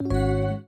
Hello?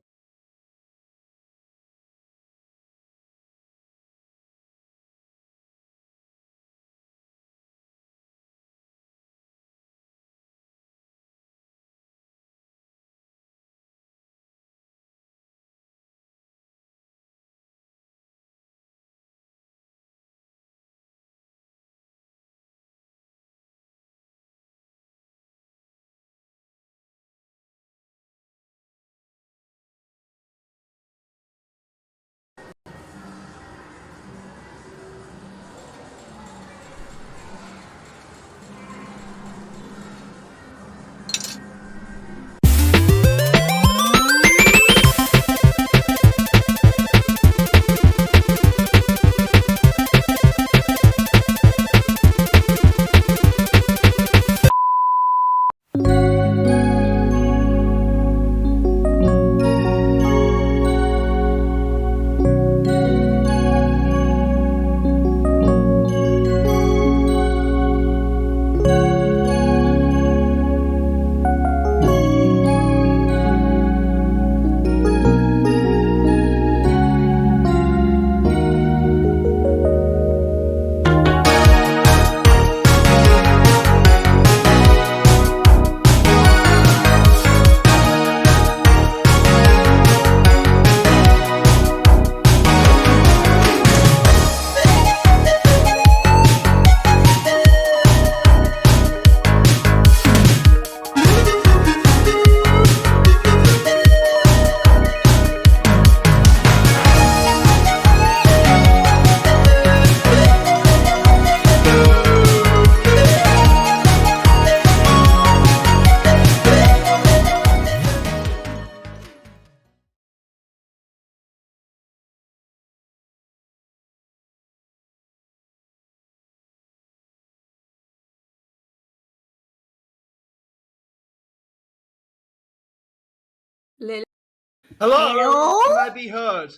Hello? Can I be heard?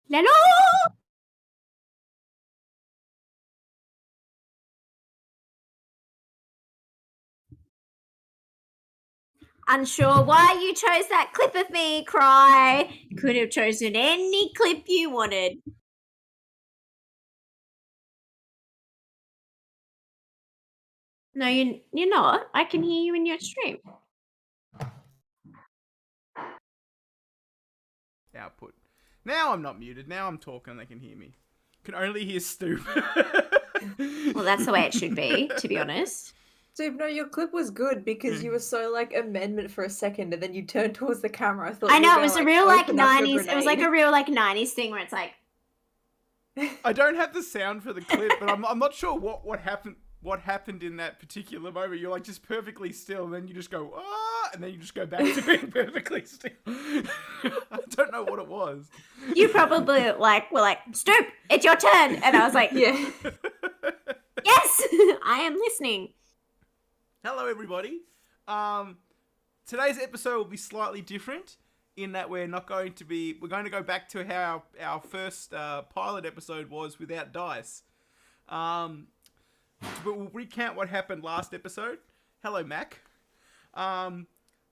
Hello? Unsure why you chose that clip of me cry. Could have chosen any clip you wanted. No, you're not. I can hear you in your stream. Output. Now I'm not muted. Now I'm talking and they can hear me. Can only hear Stu. Well, that's the way it should be, to be honest. Dude, no, your clip was good because you were so like amendment for a second, and then you turned towards the camera. I know, it was a real like 90s. It was like a real like 90s thing where it's like. I don't have the sound for the clip, but I'm not sure what happened. What happened in that particular moment? You're like just perfectly still, and then you just go ah, and then you just go back to being perfectly still. I don't know what it was. You probably were like, Stoop, it's your turn, and I was like, Yeah. Yes, I am listening. Hello, everybody. Today's episode will be slightly different in that we're going to go back to how our first pilot episode was without dice. But we'll recount what happened last episode. Hello, Mac. In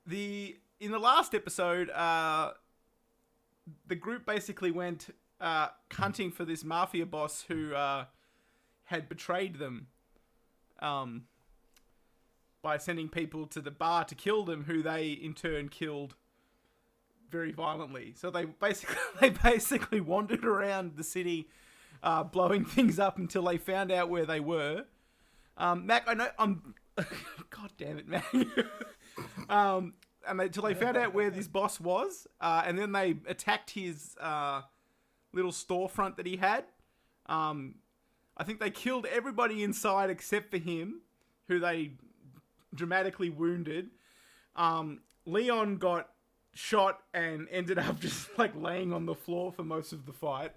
the last episode, the group basically went hunting for this mafia boss who had betrayed them by sending people to the bar to kill them, who they in turn killed very violently. So they basically wandered around the city, blowing things up until they found out where they were. Mac, I know God damn it, Mac. Until they found out where this boss was, and then they attacked his little storefront that he had. I think they killed everybody inside except for him, who they dramatically wounded. Leon got shot and ended up just like laying on the floor for most of the fight.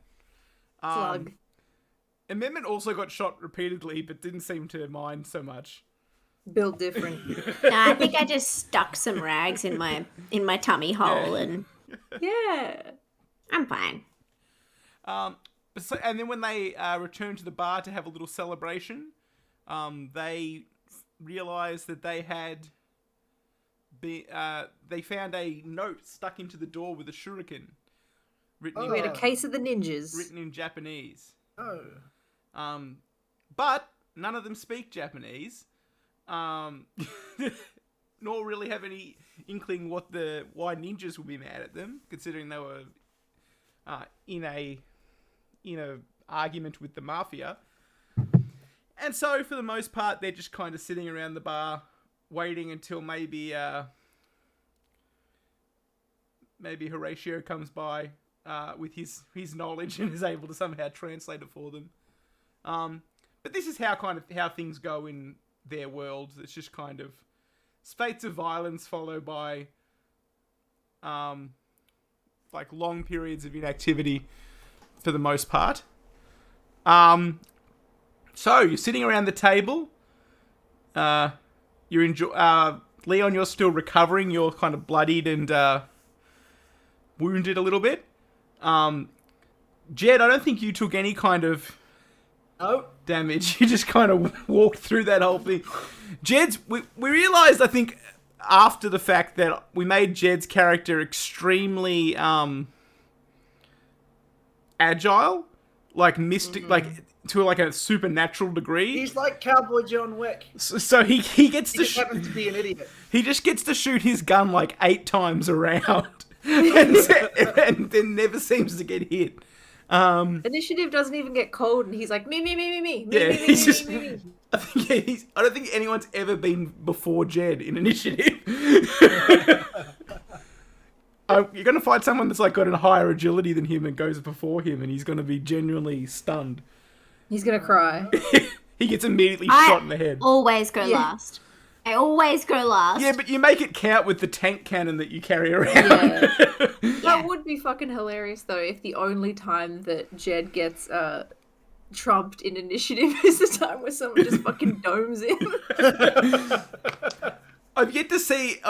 Slug. Amendment also got shot repeatedly, but didn't seem to mind so much. Built different. I think I just stuck some rags in my tummy hole, and Yeah. I'm fine. And then when they returned to the bar to have a little celebration, they realized that they had they found a note stuck into the door with a shuriken written, We had a case of the ninjas. written in Japanese. Oh. But none of them speak Japanese, nor really have any inkling why ninjas would be mad at them, considering they were in a argument with the mafia. And so, for the most part, they're just kind of sitting around the bar, waiting until maybe Horatio comes by with his knowledge and is able to somehow translate it for them. But this is how things go in their world. It's just kind of spates of violence followed by like long periods of inactivity for the most part. So you're sitting around the table. Leon, you're still recovering. You're kind of bloodied and wounded a little bit. Jed, I don't think you took any kind of damage. You just kind of walked through that whole thing. We realized, I think, after the fact that we made Jed's character extremely agile, like mystic, like to like a supernatural degree. He's like Cowboy John Wick. So he gets to He happens to be an idiot. He just gets to shoot his gun like 8 times around, and then never seems to get hit. Initiative doesn't even get cold, and he's like me. Yeah, he's just. I don't think anyone's ever been before Jed in initiative. You're gonna find someone that's like got a higher agility than him and goes before him, and he's gonna be genuinely stunned. He's gonna cry. He gets immediately shot in the head. Always go last. I always go last. Yeah, but you make it count with the tank cannon that you carry around. Yeah. That would be fucking hilarious, though, if the only time that Jed gets trumped in initiative is the time where someone just fucking domes him. I've yet to see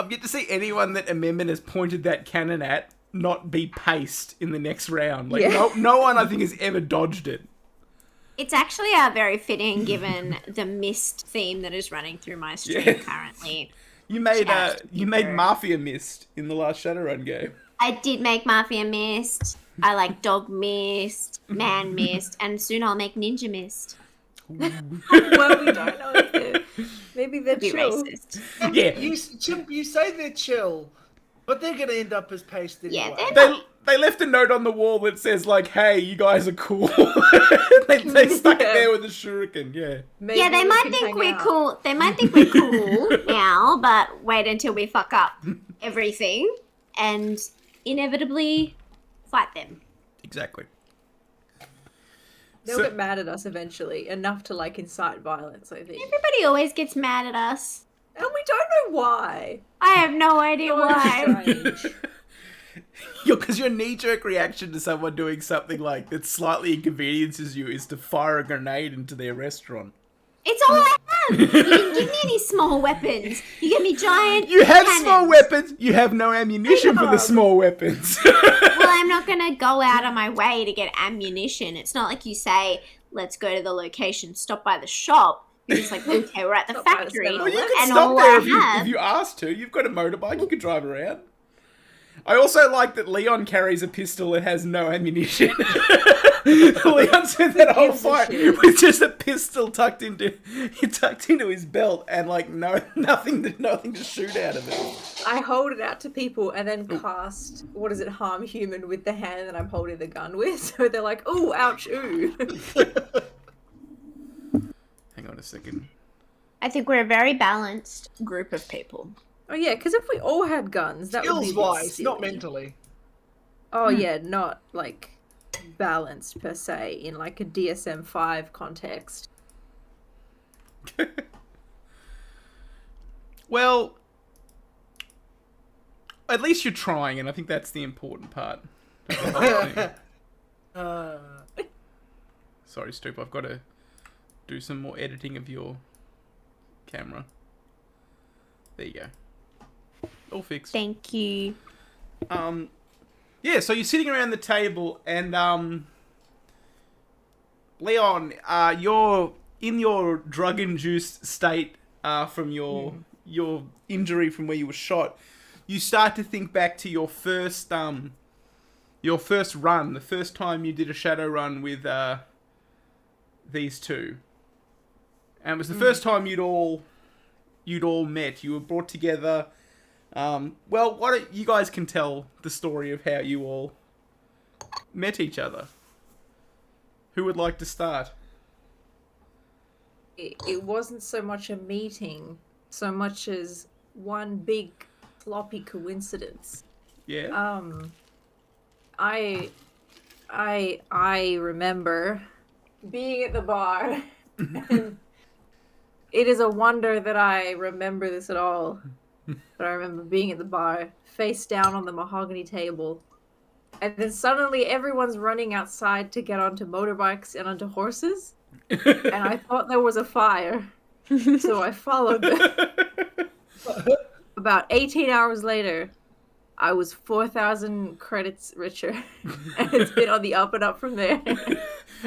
anyone that Amendment has pointed that cannon at not be paced in the next round. Like no one I think has ever dodged it. It's actually very fitting given the mist theme that is running through my stream currently. You made Mafia Mist in the last Shadowrun game. I did make Mafia Mist. I like Dog Mist, Man Mist, and soon I'll make Ninja Mist. Well, we don't know if maybe they're Be chill. racist. Yeah. You say they're chill, but they're going to end up as pasted anyway. Yeah, They left a note on the wall that says, like, hey, you guys are cool. they stuck it there with a shuriken, yeah. Maybe they we might can think hang we're out. cool. They might think we're cool now, but wait until we fuck up everything and inevitably fight them. Exactly. They'll get mad at us eventually, enough to, like, incite violence, I think. Everybody always gets mad at us. And we don't know why. I have no idea why. Strange. Because your knee-jerk reaction to someone doing something like that slightly inconveniences you is to fire a grenade into their restaurant. It's all I have. You didn't give me any small weapons. You gave me giant You have cannons. small weapons. You have no ammunition for the small weapons. Well, I'm not going to go out of my way to get ammunition. It's not like you say, let's go to the location, stop by the shop. You're just like, okay, we're at the Stop by the factory. 7-Eleven. Well, you can And stop all there I if have... you asked to. You've got a motorbike. You can drive around. I also like that Leon carries a pistol that has no ammunition. Leon spent that whole fight with just a pistol tucked into his belt and like nothing to shoot out of it. I hold it out to people and then cast, harm human with the hand that I'm holding the gun with. So they're like, ooh, ouch, ooh. Hang on a second. I think we're a very balanced group of people. Oh yeah, because if we all had guns, that would be a bit Skills-wise, not silly. mentally. Oh yeah, not like balanced per se in like a DSM-5 context. Well, at least you're trying, and I think that's the important part. of the whole thing. Sorry, Stoop, I've got to do some more editing of your camera. There you go. All fixed. Thank you. Yeah, so you're sitting around the table, and Leon, you're in your drug-induced state from your your injury from where you were shot, you start to think back to your first run, the first time you did a Shadowrun with these two, and it was the first time you'd all met. You were brought together. Well, why don't you guys can tell the story of how you all met each other? Who would like to start? It wasn't so much a meeting, so much as one big floppy coincidence. Yeah. I remember being at the bar, and it is a wonder that I remember this at all. But I remember being at the bar, face down on the mahogany table, and then suddenly everyone's running outside to get onto motorbikes and onto horses, and I thought there was a fire, so I followed them. About 18 hours later, I was 4,000 credits richer, and it's been on the up and up from there.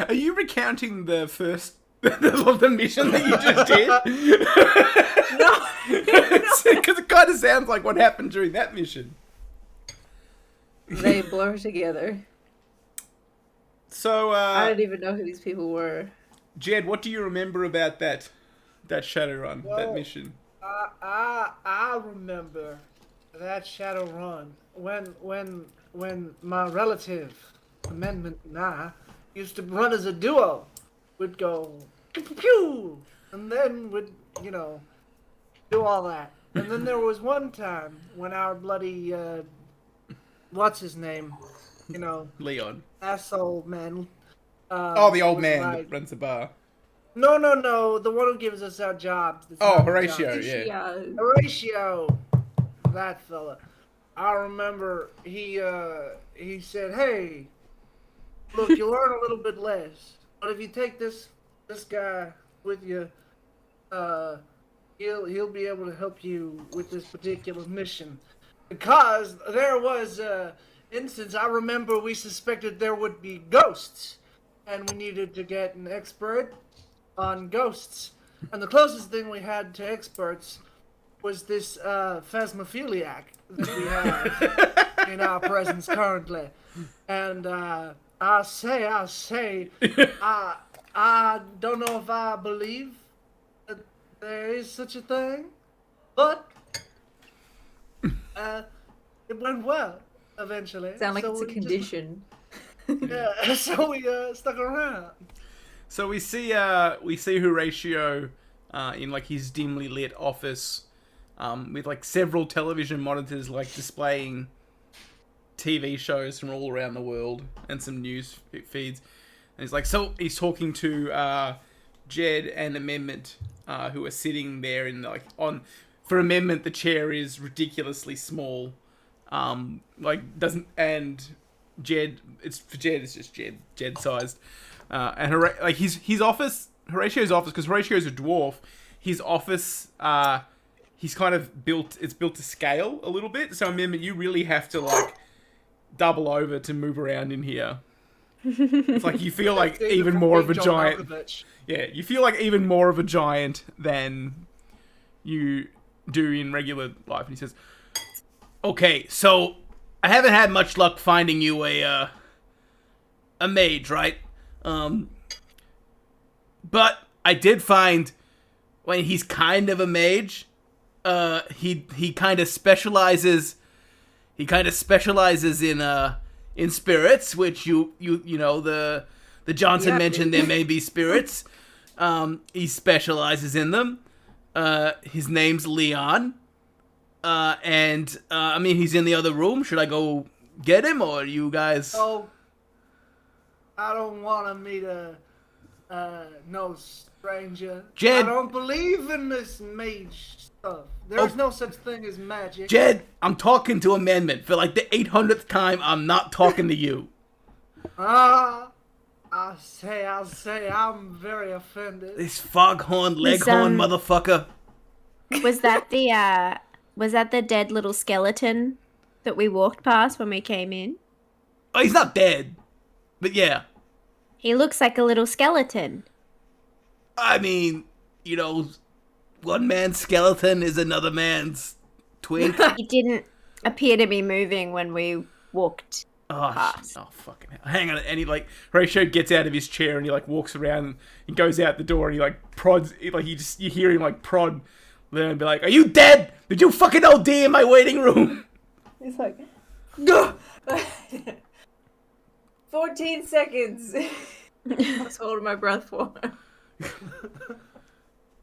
Are you recounting the first of the mission that you just did? No. Because it kind of sounds like what happened during that mission. They blur together. So, I don't even know who these people were. Jed, what do you remember about that Shadowrun, that mission? I remember that Shadowrun when my relative Amendment and I used to run as a duo. We'd go pew pew pew, and then we'd do all that. And then there was one time when our bloody what's his name, Leon. asshole man. The old was man like, that runs the bar. No, the one who gives us our jobs. that's Oh, not our Horatio, jobs. yeah. Horatio, that fella. I remember he said, "Hey, look, you learn a little bit less, but if you take this guy with you, he'll be able to help you with this particular mission." Because there was instance, I remember we suspected there would be ghosts, and we needed to get an expert on ghosts. And the closest thing we had to experts was this phasmophiliac that we have in our presence currently. And I say, I don't know if I believe that there is such a thing, but it went well eventually. Sound like So it's a we condition. yeah, so we stuck around. So we see Horatio in like his dimly lit office with like several television monitors like displaying TV shows from all around the world and some news feeds. And he's like, so he's talking to Jed and Amendment who are sitting there in like on. For Amendment, the chair is ridiculously small. And Jed, it's just Jed sized. And his office, Horatio's office, because Horatio's a dwarf, his office, he's kind of it's built to scale a little bit. So Amendment, you really have to like double over to move around in here. It's like you feel like even more of a giant. Yeah, you feel like even more of a giant than you do in regular life. And he says, "Okay, so I haven't had much luck finding you a mage, right? But I did find when he's kind of a mage. He kind of specializes. He kind of specializes in spirits, which you know the Johnson mentioned there may be spirits. He specializes in them. His name's Leon. And I mean, he's in the other room. Should I go get him, or you guys?" Oh, I don't want to meet no stranger. Jed. I don't believe in this mage stuff. There's no such thing as magic. Jed, I'm talking to Amendment. For like the 800th time, I'm not talking to you. I'll say, I'm very offended. This foghorn, leghorn motherfucker. Was that the dead little skeleton that we walked past when we came in? Oh, he's not dead. But yeah. He looks like a little skeleton. I mean, one man's skeleton is another man's twink. He didn't appear to be moving when we walked past. Oh, fucking hell. Hang on. And he, like, Horatio gets out of his chair and he, like, walks around and goes out the door and he, like, prods, like, you hear him, like, prod Leon and be like, are you dead? Did you fucking OD in my waiting room? He's like, go! 14 seconds. I was holding my breath for.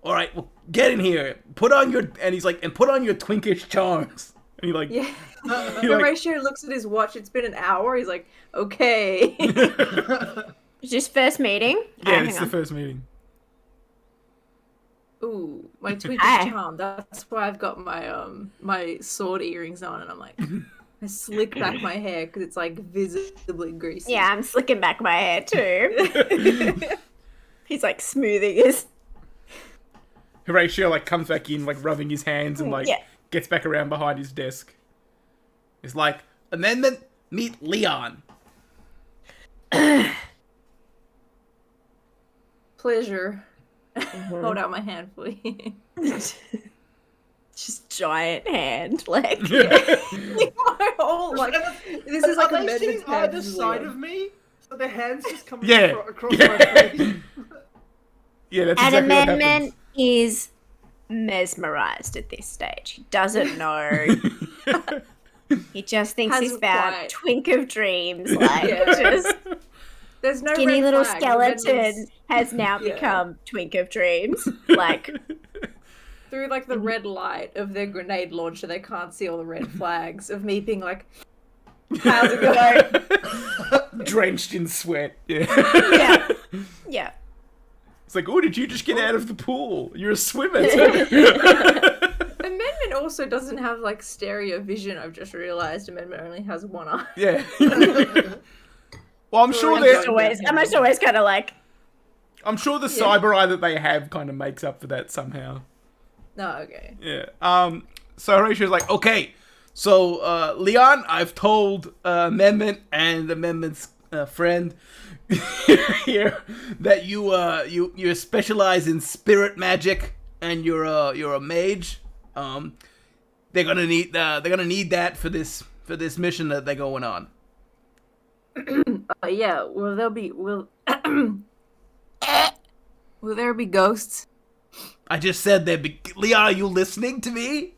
All right, well, get in here. Put on your, and he's like, and put on your twinkish charms. And he, like, Yeah. he, like, Horatio looks at his watch. It's been an hour. He's like, okay. Is this first meeting? yeah, it's the first meeting. Ooh, my twinkish Hi. charm. That's why I've got my my sword earrings on, and I'm like, I slick back my hair because it's like visibly greasy. Yeah, I'm slicking back my hair too. He's like smoothing his. Horatio, like, comes back in, like, rubbing his hands and, like, Yeah. gets back around behind his desk. It's like, amendment, meet Leon. Pleasure. Hold out my hand for you. Just giant hand, like. My whole, like, this is like Are a they sitting medicine either side of me? So their hands just come Yeah. across my face. Yeah, that's An exactly what amendment happens. is mesmerized at this stage. He doesn't know. He just thinks he's Hasn't found quite. twink of dreams, like Yeah. just There's no skinny red little flag. skeleton Amendments has now Yeah. become twink of dreams. Like through like the red light of their grenade launcher. They can't see all the red flags of me being like, how's it going? Drenched in sweat. Yeah. yeah, yeah. It's like, oh, did you just get out of the pool? You're a swimmer too. Amendment also doesn't have like stereo vision. I've just realized Amendment only has one eye. Yeah. Well, I'm sure I'm they're. just I'm just always kind of like, I'm sure the cyber eye that they have kind of makes up for that somehow. No, okay. Yeah. So Horatio's like, okay. So Leon, I've told Amendment and Amendment's friend here that you specialize in spirit magic and you're a mage. They're gonna need that for this mission that they're going on. Yeah. Will there be ghosts? I just said there'd be. Leon, are you listening to me?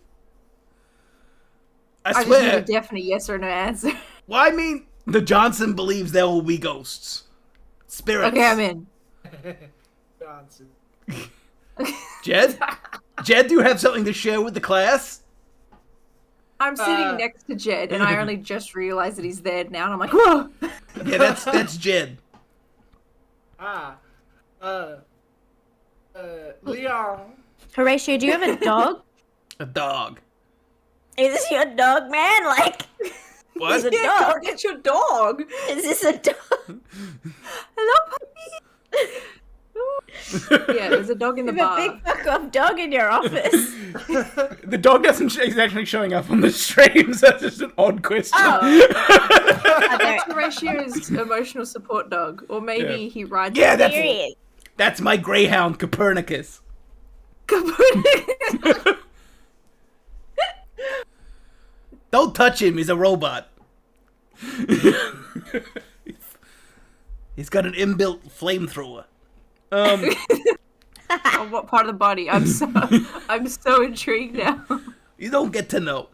I I just swear. need a definite yes or no answer. Well, I mean, the Johnson believes there will be ghosts. Spirits. Okay, I'm in. Johnson. Jed? Jed, do you have something to share with the class? I'm sitting next to Jed, and I only just realized that he's there now, and I'm like, whoa! Yeah, that's Jed. Leon. Horatio, do you have a dog? A dog. Is this your dog, man? Like, What? is a Yeah, dog? go get your dog! Is this a dog? Hello, puppy! Yeah, there's a dog in the You have bar. a big fuck off dog in your office. The dog doesn't is actually showing up on the stream, so that's just an odd question. That's Horatio's emotional support dog. Or maybe Yeah. he rides Yeah, a that's Period. that's my greyhound Copernicus. Don't touch him, he's a robot. He's got an inbuilt flamethrower. On what part of the body? I'm so intrigued now. You don't get to know.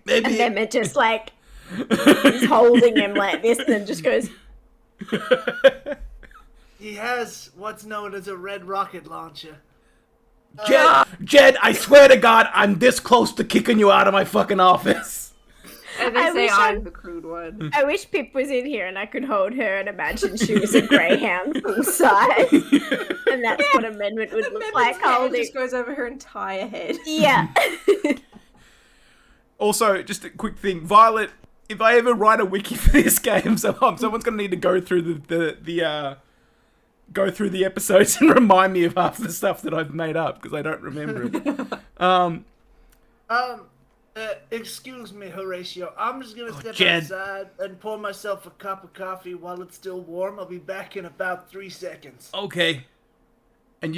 Maybe And then it just like, he's holding him like this and then just goes, He has what's known as a red rocket launcher. Jed, I swear to God, I'm this close to kicking you out of my fucking office. And they I say wish I'm the crude one. I wish Pip was in here and I could hold her and imagine she was a greyhound full size. And that's what Amendment would look like Amendment's hand holding. just goes over her entire head. Yeah. Also, just a quick thing, Violet. If I ever write a wiki for this game, someone's gonna need to go through the episodes and remind me of half the stuff that I've made up because I don't remember it. Excuse me, Horatio. I'm just gonna step Jed. outside and pour myself a cup of coffee while it's still warm. I'll be back in about 3 seconds. Okay. And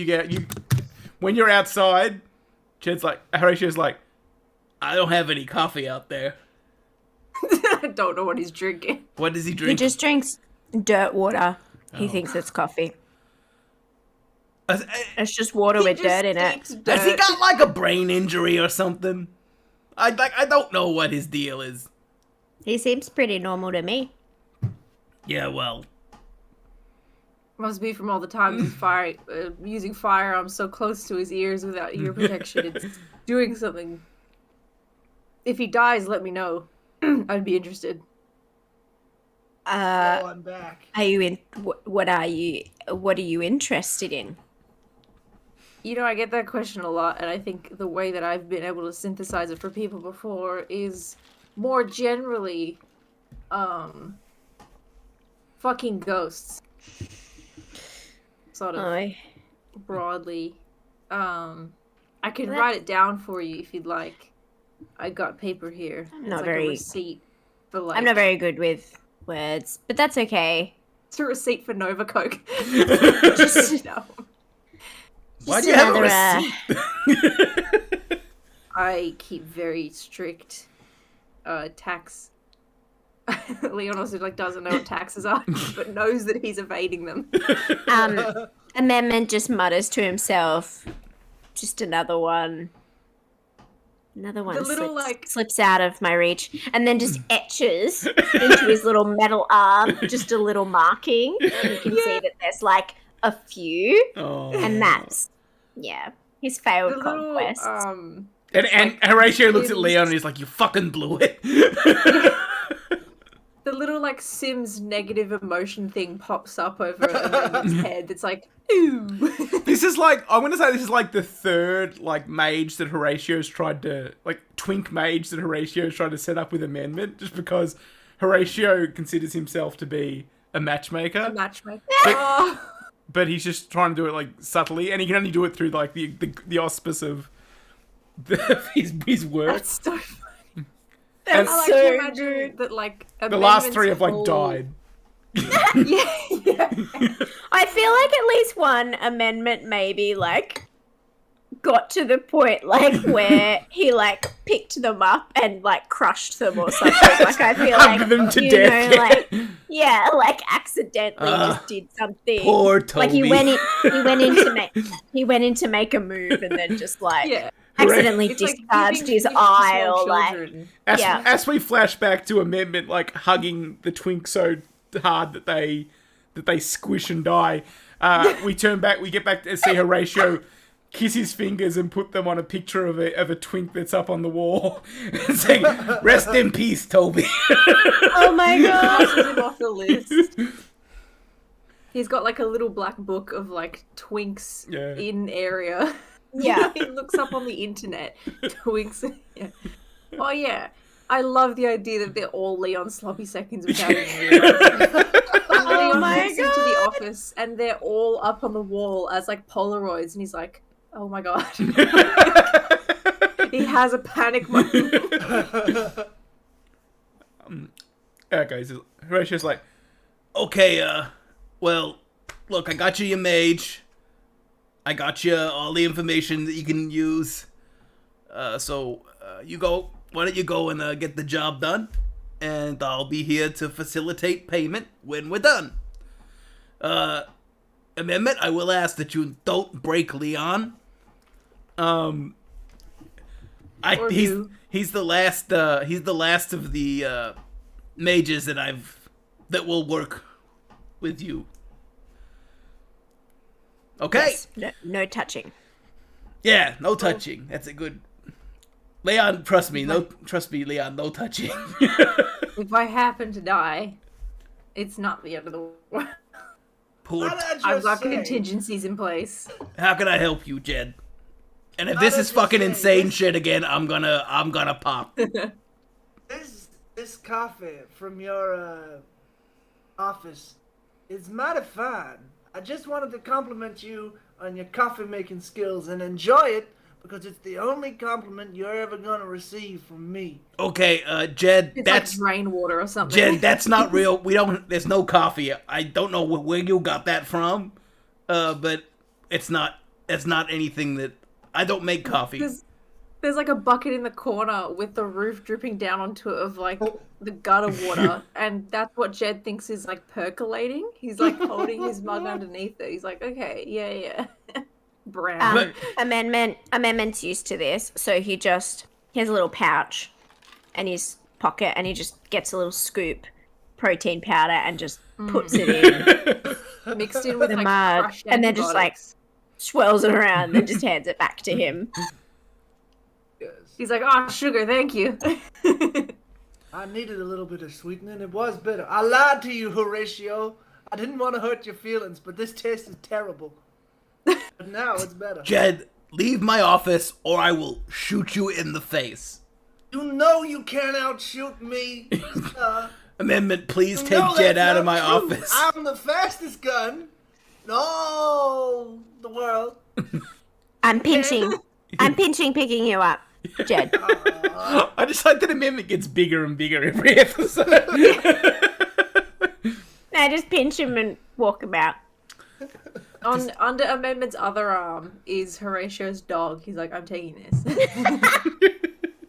when you're outside, Horatio's like, I don't have any coffee out there. I don't know what he's drinking. What does he He drink? just drinks dirt water. He thinks it's coffee. It's just water with dirt in it. Has he got like a brain injury or something? I don't know what his deal is. He seems pretty normal to me. Yeah, well, Must be from all the times he's using firearms so close to his ears without ear protection. It's doing something. If he dies, let me know. I'd be interested. I'm back. Are you in? What are you? What are you interested in? You know, I get that question a lot, and I think the way that I've been able to synthesize it for people before is more generally, fucking ghosts. Sort of broadly. I can write it down for you if you'd like. I got paper here. I'm It's not like very- a receipt for like. I'm not very good with words, but that's okay. It's a receipt for Nova Coke. Just, why do you have a receipt? I keep very strict tax. Leon also doesn't know what taxes are, but knows that he's evading them. Amendment just mutters to himself. Just another one. Another one The little, slips out of my reach and then just etches into his little metal arm, just a little marking. And you can see that there's like a few. Oh. And that's, his failed The little, conquest. And Horatio looks at Leon and he's like, you fucking blew it. The little Sims negative emotion thing pops up over Amendment's head. It's like, ooh. This is I want to say this is the third mage that Horatio's tried to twink mage that Horatio's tried to set up with Amendment, just because Horatio considers himself to be a matchmaker. A matchmaker. But he's just trying to do it subtly, and he can only do it through the auspice of his work. That's so funny. And I to imagine that the last three have died. yeah. I feel like at least one amendment maybe got to the point where he picked them up and crushed them or something. I feel Hugged them to death. Accidentally just did something. Poor Toby. He went in to make a move and then just accidentally It's discharged giving his gifts to eye small or children. As we flash back to Amendment hugging the twink so hard that they squish and die, we turn back, we get back to see Horatio kiss his fingers and put them on a picture of a twink that's up on the wall and saying, rest in peace, Toby. Oh my god. Crosses him off the list. He's got a little black book of twinks in area. Yeah. He looks up on the internet. Twinks. Yeah. Oh yeah. I love the idea that they're all Leon sloppy seconds without even realizing. Leon my walks into the office and they're all up on the wall as Polaroids, and he's like, "Oh my god!" He has a panic moment. Okay, so Horatio's like, okay, well, look, I got you your mage. I got you all the information that you can use. So you go. Why don't you go and get the job done? And I'll be here to facilitate payment when we're done. Amendment, I will ask that you don't break Leon. He's the last of the mages that will work with you. Okay. Yes. No touching. Yeah, no touching. That's a good. Leon, trust me. Trust me, Leon. No touching. If I happen to die, it's not the end of the world. I've got contingencies in place. How can I help you, Jed? And if this is fucking insane shit again, I'm gonna pop. This coffee from your office is mighty fine. I just wanted to compliment you on your coffee making skills and enjoy it because it's the only compliment you're ever gonna receive from me. Okay, Jed, It's that's rainwater or something. Jed, that's not real. There's no coffee. I don't know where you got that from, but it's not anything that I don't make coffee. There's like a bucket in the corner with the roof dripping down onto it of like the gutter water, and that's what Jed thinks is like percolating. He's like holding his mug underneath it. He's like, okay, yeah. Brown. Amendment's used to this, so he has a little pouch in his pocket, and he just gets a little scoop protein powder and just puts it in Mixed in with the like mug, crushed and then just like antibiotics. swirls it around, and just hands it back to him. Yes. He's like, oh, sugar, thank you. I needed a little bit of sweetening. It was bitter. I lied to you, Horatio. I didn't want to hurt your feelings, but this taste is terrible. But now it's better. Jed, leave my office or I will shoot you in the face. You know you can't outshoot me. Amendment, please You take know Jed that's out of not my true. office. I'm the fastest gun in all the world. I'm pinching picking you up, Jed. I just like that Amendment gets bigger and bigger every episode. I just pinch him and walk him out. Under Amendment's other arm is Horatio's dog. He's like, I'm taking this.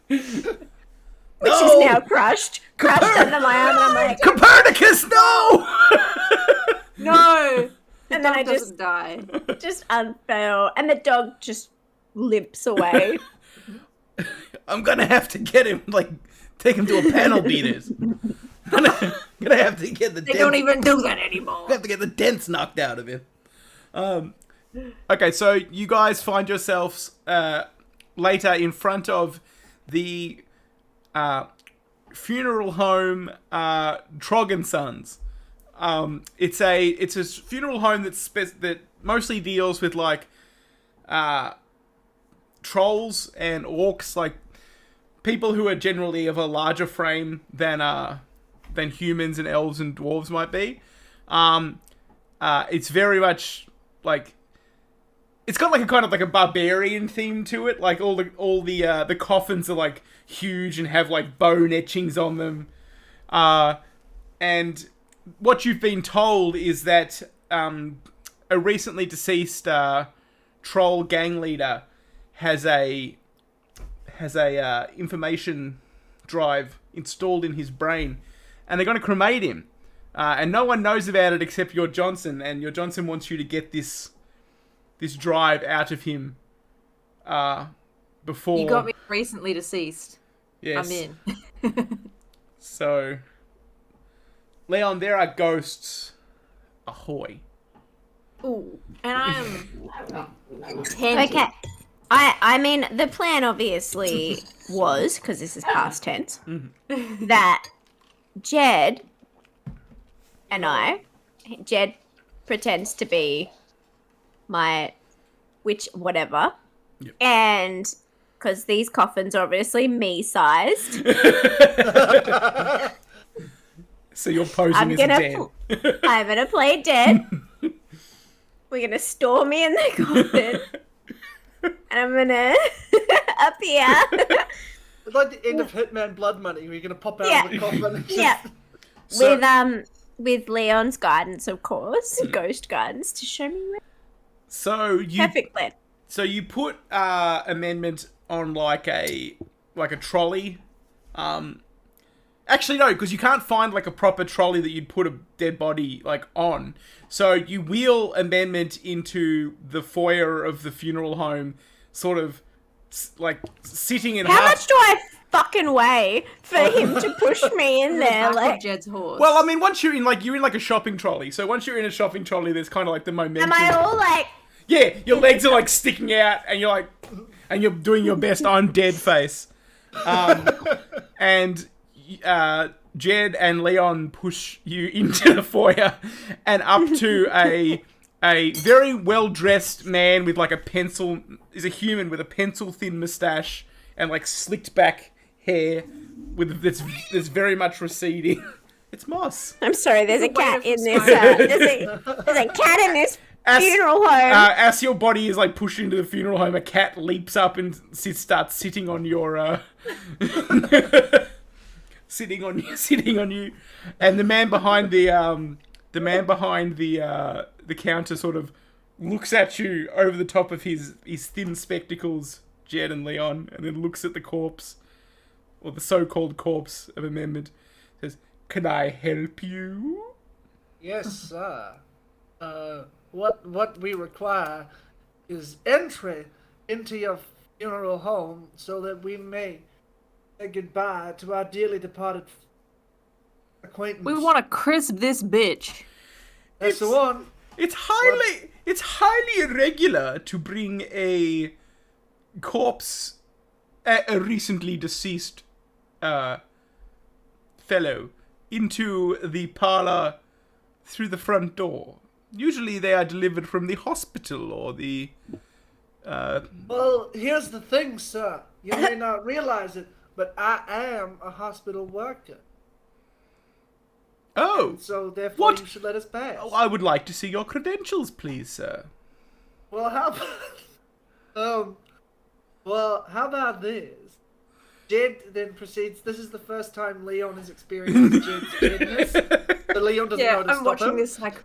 Which is now crushed under my arm, and I'm like, Copernicus, no! No! and then I Doesn't die. just unfurl, and the dog just limps away. I'm gonna have to get him, like, take him to a panel beaters. gonna have to get the They don't even do that anymore. have to get the dents knocked out of him. Okay, so you guys find yourselves later in front of the funeral home, Trog and Sons. It's a funeral home that mostly deals with like trolls and orcs, like people who are generally of a larger frame than humans and elves and dwarves might be. It's very much like it's got like a kind of like a barbarian theme to it. Like all the coffins are like huge and have like bone etchings on them. And what you've been told is that a recently deceased troll gang leader has a information drive installed in his brain, and they're going to cremate him. And no one knows about it except your Johnson, and your Johnson wants you to get this drive out of him before... You got me recently deceased. Yes. I'm in. So, Leon, there are ghosts. Ahoy. Ooh. And I'm 10. Okay. I mean, the plan obviously was, because this is past tense, that Jed and Jed pretends to be my whatever. Yep. And because these coffins are obviously me-sized, So you're posing I'm as gonna Dan. I'm going to play dead. We're going to store me in the coffin. And I'm going to appear. It's like the end of Hitman Blood Money, where you're gonna pop out Yeah. of the coffin. And just... Yeah. So- With Leon's guidance, of course, ghost guidance, to show me where. So you Perfect plan. So you put Amendment on like a trolley. Actually no, because you can't find like a proper trolley that you'd put a dead body like on. So you wheel Amendment into the foyer of the funeral home, sort of like sitting in How much do I fucking weigh for him to push me in there? Back Like, of Jed's horse. Well, I mean, once you're in like a shopping trolley. So once you're in a shopping trolley, there's kind of like the momentum. am I all like? Yeah, your legs are like sticking out, and you're doing your best "I'm dead" face. And Jed and Leon push you into the foyer and up to a very well dressed man with like is a human with a pencil thin mustache and like slicked back hair that's very much receding. It's Moss. I'm sorry. There's a cat in this. Spider. There's a cat in this funeral home. As your body is like pushed into the funeral home, a cat leaps up and starts sitting on your sitting on you, and the man behind the counter sort of looks at you over the top of his thin spectacles, Jed and Leon, and then looks at the corpse, or the so-called corpse of Amendment, says, "Can I help you?" Yes, sir. What we require is entry into your funeral home so that we may say goodbye to our dearly departed acquaintance. We want to crisp this bitch. That's the one. It's highly irregular to bring a corpse, a recently deceased fellow, into the parlor through the front door. Usually they are delivered from the hospital or the... Well, here's the thing, sir. You may not realize it, but I am a hospital worker. Oh! So therefore What? you should let us pass. Oh, I would like to see your credentials, please, sir. Well, how about... well, how about this? Jed then proceeds. This is the first time Leon has experienced Jed's deadness. So Leon doesn't know to I'm stop watching him. this like,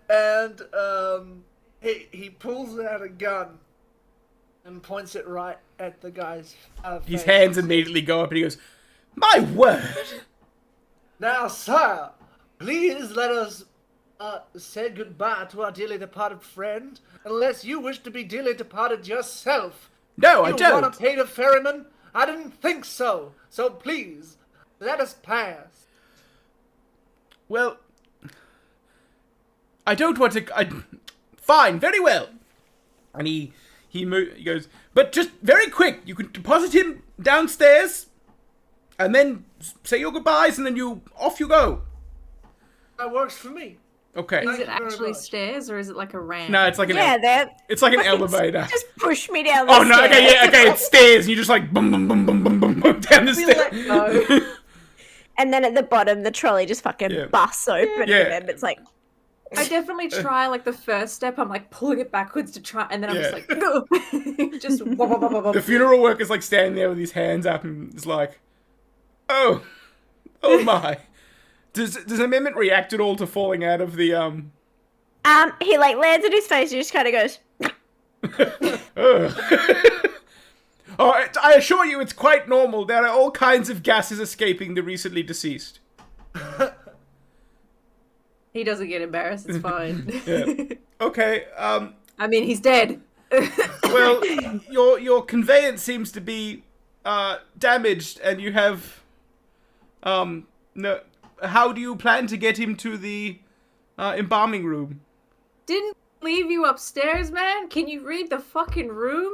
And he pulls out a gun and points it right at the guy's His face. hands immediately go up and he goes, "My word!" Now, sir, please let us say goodbye to our dearly departed friend, unless you wish to be dearly departed yourself. No, I You don't. want to pay the ferryman? I didn't think so. So please, let us pass. Well, I don't want to... Fine, very well. And he goes, "But just very quick, you can deposit him downstairs, and then say your goodbyes, and then off you go." That works for me. Okay. is Thank it you very actually much. stairs or is it like a ramp? No, it's like an it's like an elevator. Just push me down the Oh no, stairs. okay, yeah, okay, it's stairs, and you just like boom, boom, boom, boom, boom, boom, boom down the We stairs. let go. And then at the bottom, the trolley just fucking Yeah. busts open, Yeah. and it's like, I definitely try like the first step. I'm like pulling it backwards to try, and then I'm just Yeah. like, no. Just wah, wah, wah, wah, wah. The funeral worker's like standing there with his hands up and is like, oh my. Does Amendment react at all to falling out of the he like lands on his face and just kind of goes, Oh, I assure you it's quite normal. There are all kinds of gases escaping the recently deceased. He doesn't get embarrassed. It's fine. Yeah. Okay, I mean, he's dead. well, your conveyance seems to be damaged, and you have no. How do you plan to get him to the embalming room? Didn't leave you upstairs, man. Can you read the fucking room?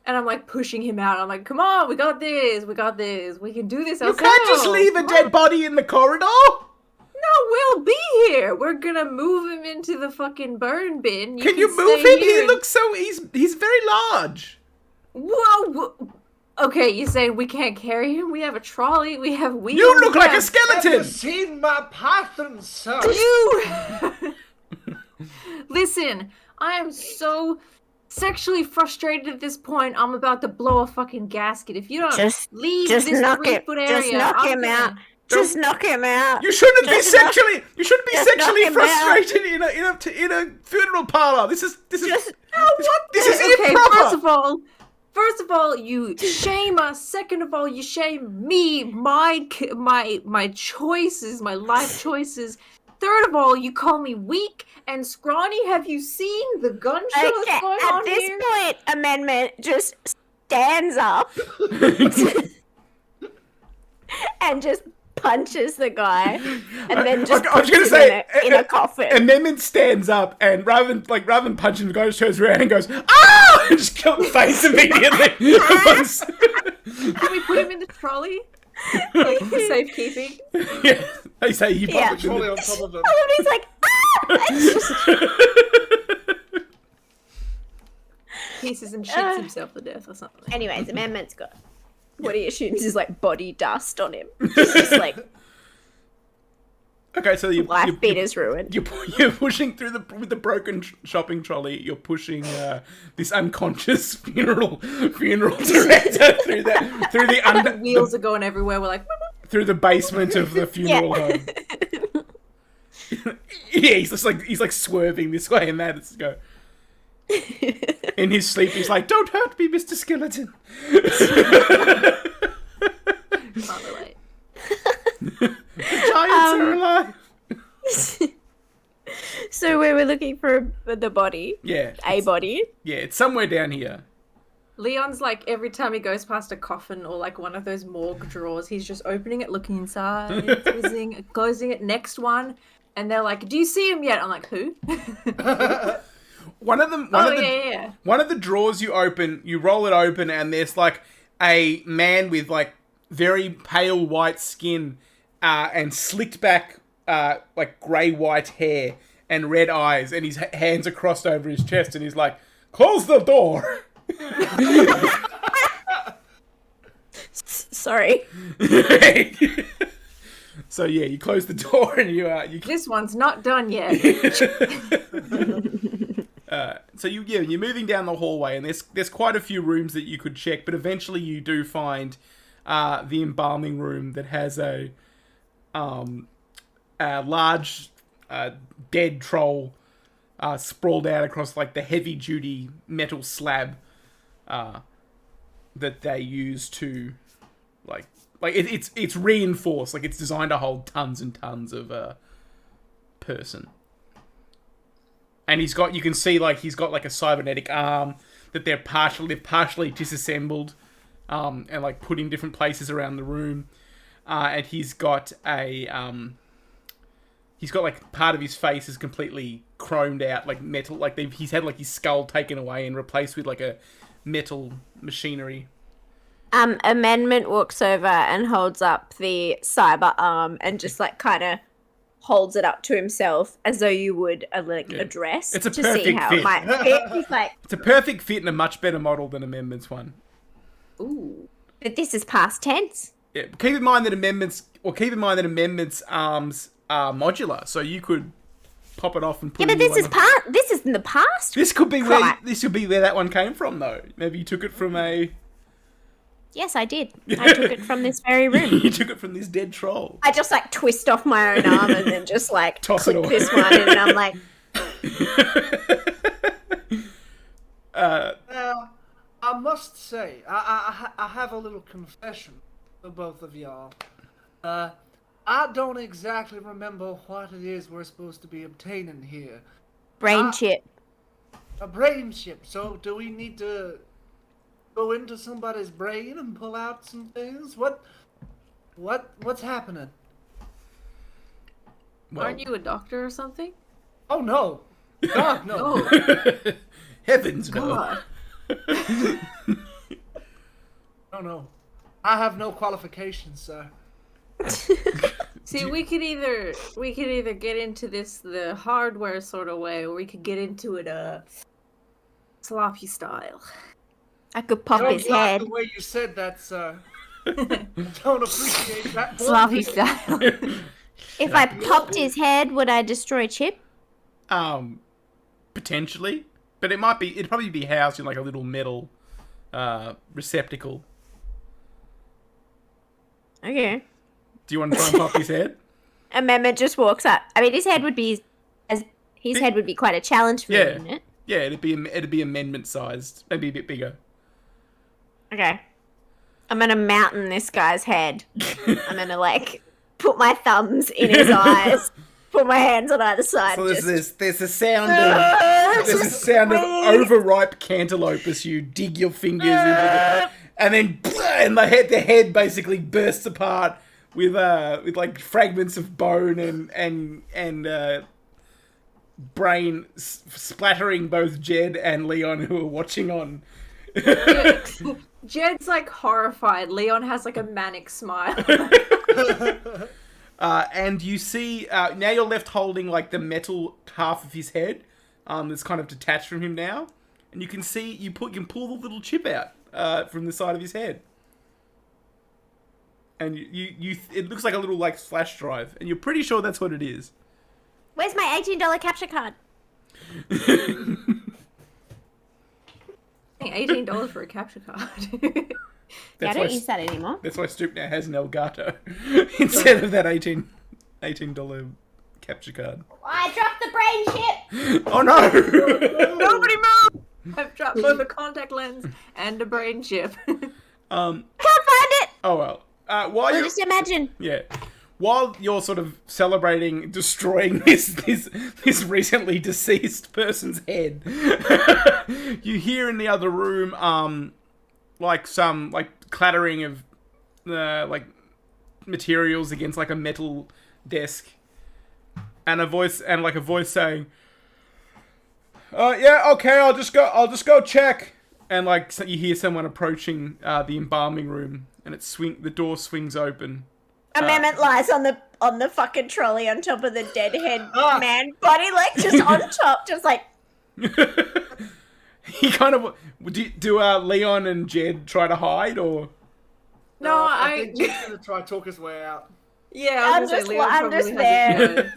And I'm like pushing him out. I'm like, come on, we got this. We got this. We can do this You ourselves. can't just leave a dead body in the corridor. No, we'll be here. We're gonna move him into the fucking burn bin. Can you move stay him? here He and- looks so he's very large. Whoa. Okay, you're saying we can't carry him? We have a trolley. We have wheels. You look we like a have- Have you skeleton. seen my python, sir? You. Listen, I am so sexually frustrated at this point. I'm about to blow a fucking gasket. If you don't leave just this knock it, 3-foot area, just knock I'm him gonna- out. Just knock him out. You shouldn't be Just knock- sexually. You shouldn't be just knock sexually him out. frustrated in a funeral parlor. This is Just this is Okay, improper. first of all, you shame us. Second of all, you shame me, my choices, my life choices. Third of all, you call me weak and scrawny. Have you seen the gun show okay. that's going At on this here? point, Amendment just stands up and just punches the guy, and then just I was puts gonna him say, in a coffin. Amendment stands up and rather than punching, the guy just turns around and goes, "Ah!" and just kills the face immediately. Can we put him in the trolley? Like for safekeeping? Yeah, they say he Yeah. probably Totally on top of him. And he's like, ah! It's just- Pieces and shits himself to death or something. Anyways, Amendment's got what he assumes is like body dust on him. It's just like Okay, so life beater's ruined. You're pushing through with the broken shopping trolley. You're pushing this unconscious funeral director through the Wheels are going everywhere. We're like, through the basement of the funeral home. Yeah, he's like swerving this way and that. It's go. In his sleep, he's like, "Don't hurt me, Mr. Skeleton." Can't relate. The giants are alive. So we were looking for the body. Yeah. A body. Yeah, it's somewhere down here. Leon's like, every time he goes past a coffin or like one of those morgue drawers, he's just opening it, looking inside, closing it, next one. And they're like, "Do you see him yet?" I'm like, "Who?" One of them. Yeah. One of the drawers you open, you roll it open, and there's like a man with like very pale white skin and slicked back like grey white hair and red eyes, and his hands are crossed over his chest, and he's like, "Close the door." Sorry. So yeah, you close the door and you. This one's not done yet. So you're moving down the hallway, and there's quite a few rooms that you could check, but eventually you do find the embalming room that has a large dead troll sprawled out across like the heavy duty metal slab that they use to like it's reinforced, like it's designed to hold tons and tons of person. And you can see like he's got like a cybernetic arm that they've partially disassembled and like put in different places around the room. And he's got like part of his face is completely chromed out, like metal, like he's had like his skull taken away and replaced with like a metal machinery. Amendment walks over and holds up the cyber arm and just like kind of holds it up to himself as though you would a dress It's a to perfect see how fit. it might fit. He's like, It's a perfect fit and a much better model than Amendment's one. Ooh. but this is past tense. Yeah, keep in mind that Amendment's arms are modular, so you could pop it off and put. Yeah, but this is in the past. This could be Right. where that one came from, though. Maybe you took it from a. Yes, I did. I took it from this very room. You took it from this dead troll. I just like twist off my own arm and then just like Toss it click away. this one in, and I'm like, Now, I must say, I have a little confession for both of y'all. I don't exactly remember what it is we're supposed to be obtaining here. brain chip. A brain chip. So, do we need to go into somebody's brain and pull out some things? What's happening? Well, Aren't you a doctor or something? Oh no! God no! Oh, heavens no. God. No. I have no qualifications, sir. See, we could either get into this the hardware sort of way, or we could get into it sloppy style. I could pop Don't his like head. the way you said that, sir. Don't appreciate that. Sloppy style. If I popped his head, would I destroy Chip? Potentially, but it'd probably be housed in like a little metal receptacle. Okay. Do you want to try and pop his head? Amendment just walks up. I mean, his head would be quite a challenge for me, Yeah. wouldn't it? Yeah, it'd be amendment sized, maybe a bit bigger. Okay. I'm gonna mountain this guy's head. I'm gonna like put my thumbs in his eyes, put my hands on either side. So just... there's a sound of overripe cantaloupe as you dig your fingers into the, and then the head basically bursts apart with like fragments of bone and brain splattering both Jed and Leon, who are watching on. Jed's like horrified. Leon has like a manic smile. And you see now you're left holding like the metal half of his head that's kind of detached from him now, and you can see you can pull the little chip out from the side of his head, and you it looks like a little like flash drive, and you're pretty sure that's what it is. Where's my $18 capture card? $18 for a capture card. Yeah, I don't use that anymore. That's why Stoop now has an Elgato instead of that $18 capture card. I dropped the brain chip. Oh no! Nobody move! I've dropped both a contact lens and a brain chip. Can't find it. Oh well. While Well, you just imagine. while you're sort of celebrating destroying this recently deceased person's head, you hear in the other room like some like clattering of like materials against like a metal desk, and a voice saying, yeah, okay, I'll just go check. And like so you hear someone approaching the embalming room, and the door swings open. Amendment lies on the fucking trolley on top of the dead head man body, like just on top, just like. He kind of do Leon and Jed try to hide or? No, I think Jed's gonna try to talk his way out. Yeah, I'm just there.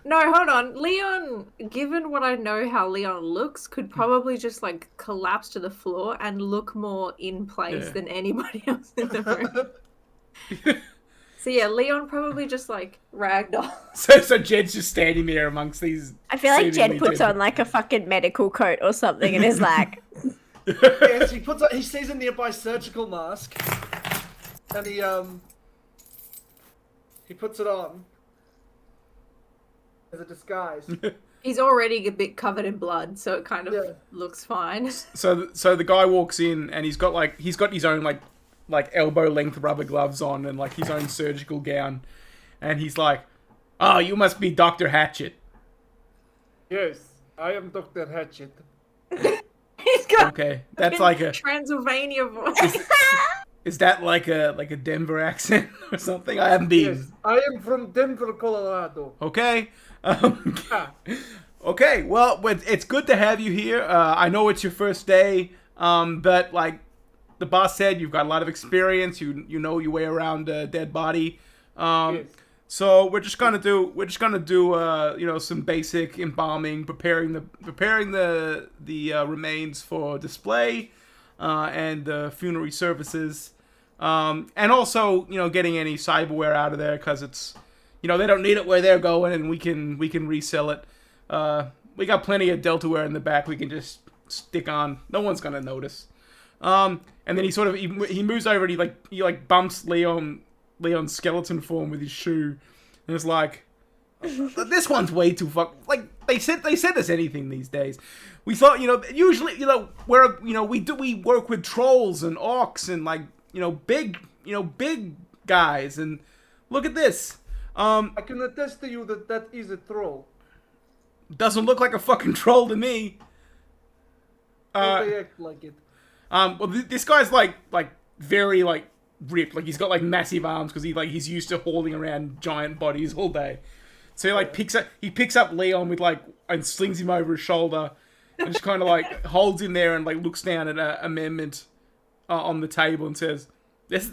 No, hold on. Leon, given what I know how Leon looks, could probably just like collapse to the floor and look more in place than anybody else in the room. So yeah, Leon probably just like ragdoll. So Jed's just standing there amongst these. I feel like Jed seemingly puts dead- on like a fucking medical coat or something and is like, Yes, he sees a nearby surgical mask, and he puts it on as a disguise. He's already a bit covered in blood, so it kind of looks fine. So the guy walks in and he's got his own like elbow length rubber gloves on and like his own surgical gown, and he's like, "Oh, you must be Dr. Hatchet." Yes, I am Dr. Hatchet. He's got Okay, that's like a Transylvania voice. is that like a Denver accent or something? I haven't been. Yes, I am from Denver, Colorado. Okay. Okay, well, it's good to have you here. I know it's your first day, but like the boss said, you've got a lot of experience. You know your way around a dead body. Yes. So we're just gonna do some basic embalming, preparing the remains for display, and funerary services, and also getting any cyberware out of there because it's. They don't need it where they're going, and we can resell it. We got plenty of Deltaware in the back. We can just stick on. No one's gonna notice. And then he moves over and he bumps Leon's skeleton form with his shoe, and it's like, this one's way too like they said this anything these days. We thought usually we work with trolls and orcs and like big guys, and look at this. I can attest to you that is a troll. Doesn't look like a fucking troll to me. They act like it. Well, this guy's like very like ripped. Like he's got like massive arms because he's used to hauling around giant bodies all day. So he picks up Leon with and slings him over his shoulder and just kind of like holds him there and like looks down at an amendment on the table and says, This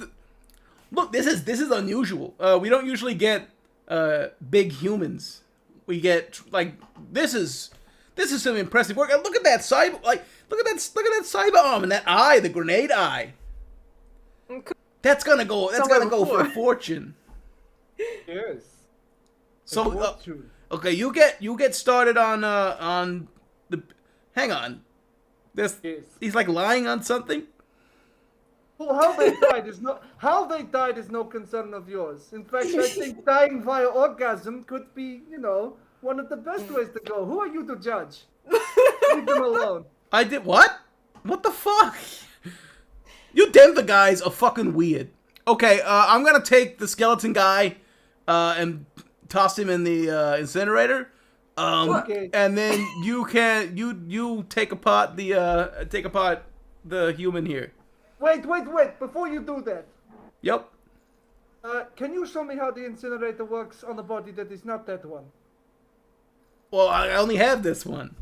is unusual. We don't usually get big humans. We get this is some impressive work. And look at that cyber look at that cyber arm and that eye, the grenade eye. That's gonna go for a fortune. Yes. So okay, you get started on the. Hang on. This he's like lying on something. Well, how they died is no concern of yours. In fact, I think dying via orgasm could be, one of the best ways to go. Who are you to judge? Leave them alone. I did what? What the fuck? You Denver guys are fucking weird. Okay, I'm gonna take the skeleton guy, and toss him in the incinerator. Okay. And then you take apart the human here. Wait. Before you do that, Yep. can you show me how the incinerator works on a body that is not that one? Well, I only have this one.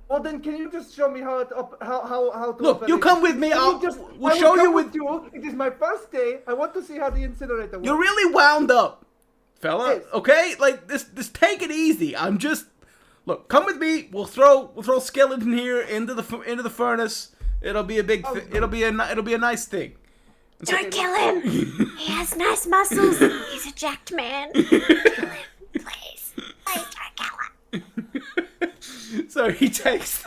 Well, then can you just show me how to Look, operate? you come with me. We'll show you with. you. It is my first day. I want to see how the incinerator works. You're really wound up, fella. Yes. Okay, like this. Take it easy. I'm just. Look, come with me. We'll throw skeleton here into the furnace. It'll be a big. It'll be a nice thing. don't kill him. He has nice muscles. He's a jacked man. Kill him, please. Please don't kill him. So he takes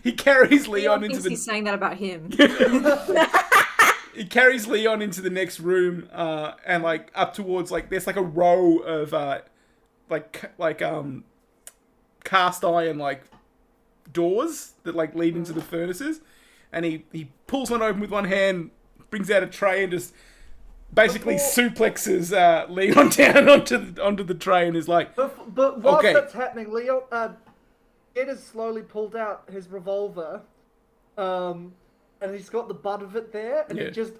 he carries Leon Leon into thinks the. he's saying that about him. He carries Leon into the next room, and like up towards like there's like a row of cast iron like doors that like lead into the furnaces, and he pulls one open with one hand, brings out a tray, and just basically suplexes Leon down onto the tray, and is like, But whilst Okay. that's happening, Leon, Ed has slowly pulled out his revolver, and he's got the butt of it there, and Yeah. he just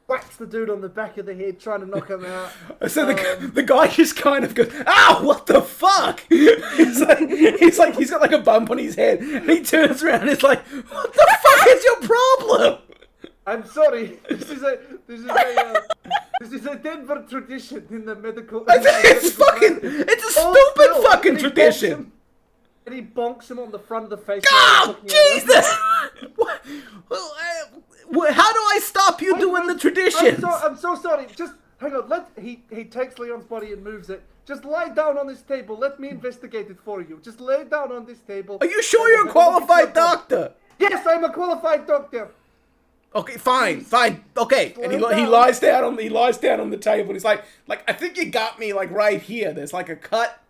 whacks the dude on the back of the head, trying to knock him out. So the guy just kind of goes, "Ow! What the fuck?" He's like he's got like a bump on his head, and he turns around and is like, "What the fuck is your problem?" I'm sorry. This is a Denver tradition in the medical. It's a stupid fucking tradition. And he bonks him on the front of the face. Oh Jesus! What? Well, how do I stop you doing the traditions? I'm so sorry. Just hang on. He takes Leon's body and moves it. Just lie down on this table. Let me investigate it for you. Just lay down on this table. Are you sure you're a qualified doctor? Yes, I'm a qualified doctor. Okay, fine, okay. And he down. lies down on the table. And he's like, I think you got me like right here. There's like a cut,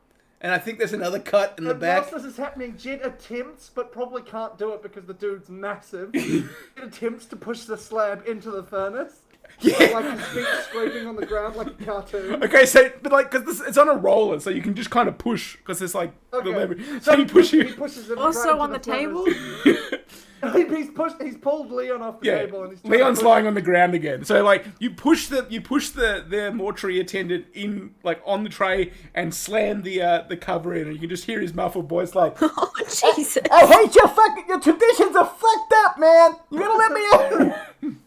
and I think there's another cut in the And back. whilst this is happening, Jed attempts, but probably can't do it because the dude's massive. Jed attempts to push the slab into the furnace. Yeah. Like his feet scraping on the ground like a cartoon. Okay, so but like because it's on a roller, so you can just kind of push because it's like the Okay. lever. So you push He it. pushes him Also right on into the table? furnace. He's pulled Leon off the Yeah, table and he's trying to Leon's push- lying on the ground again. So like you push the mortuary attendant in like on the tray and slam the cover in, and you can just hear his muffled voice like, Oh Jesus! "I hate your traditions are fucked up, man. You gotta let me in."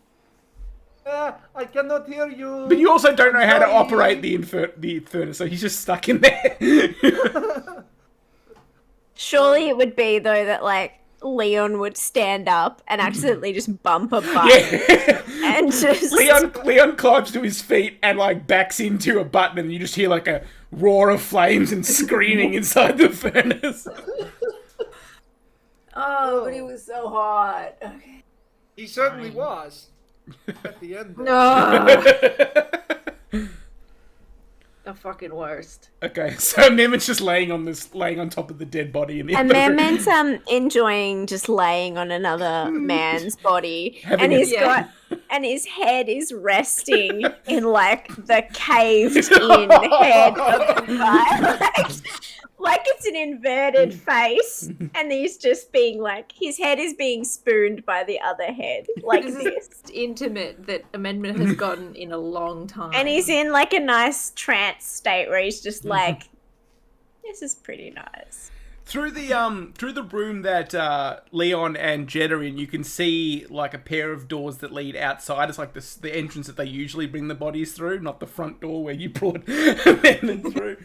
I cannot hear you. But you also don't know how to Sorry. operate the furnace, so he's just stuck in there. Surely it would be though that like Leon would stand up and accidentally just bump a button Yeah. and just Leon climbs to his feet and like backs into a button, and you just hear like a roar of flames and screaming inside the furnace. Oh, but it was so hot. Okay. He certainly was. At the end. No. The fucking worst. Okay, so Mehmet's just laying on top of the dead body in the and other room. Mehmet's enjoying just laying on another man's body, Having and a- he's got and his head is resting in like the caved in head of the guy. Like it's an inverted face, and he's just being like, his head is being spooned by the other head, like This is this. the most intimate that Amendment has gotten in a long time. And he's in like a nice trance state where he's just like, this is pretty nice. Through the room that Leon and Jed are in, you can see like a pair of doors that lead outside. It's like the entrance that they usually bring the bodies through, not the front door where you brought Amendment through.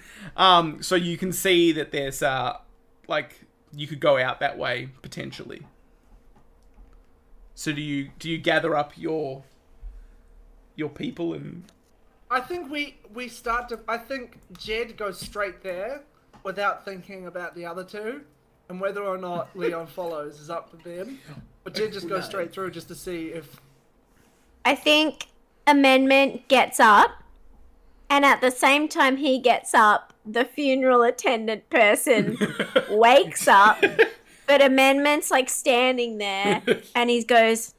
So you can see that there's like you could go out that way potentially. So do you gather up your people and? I think we start to. I think Jed goes straight there without thinking about the other two, and whether or not Leon follows is up to them. But Jed just goes straight through just to see if. I think Amendment gets up, and at the same time he gets up, the funeral attendant person wakes up, but Amendment's like standing there, and he goes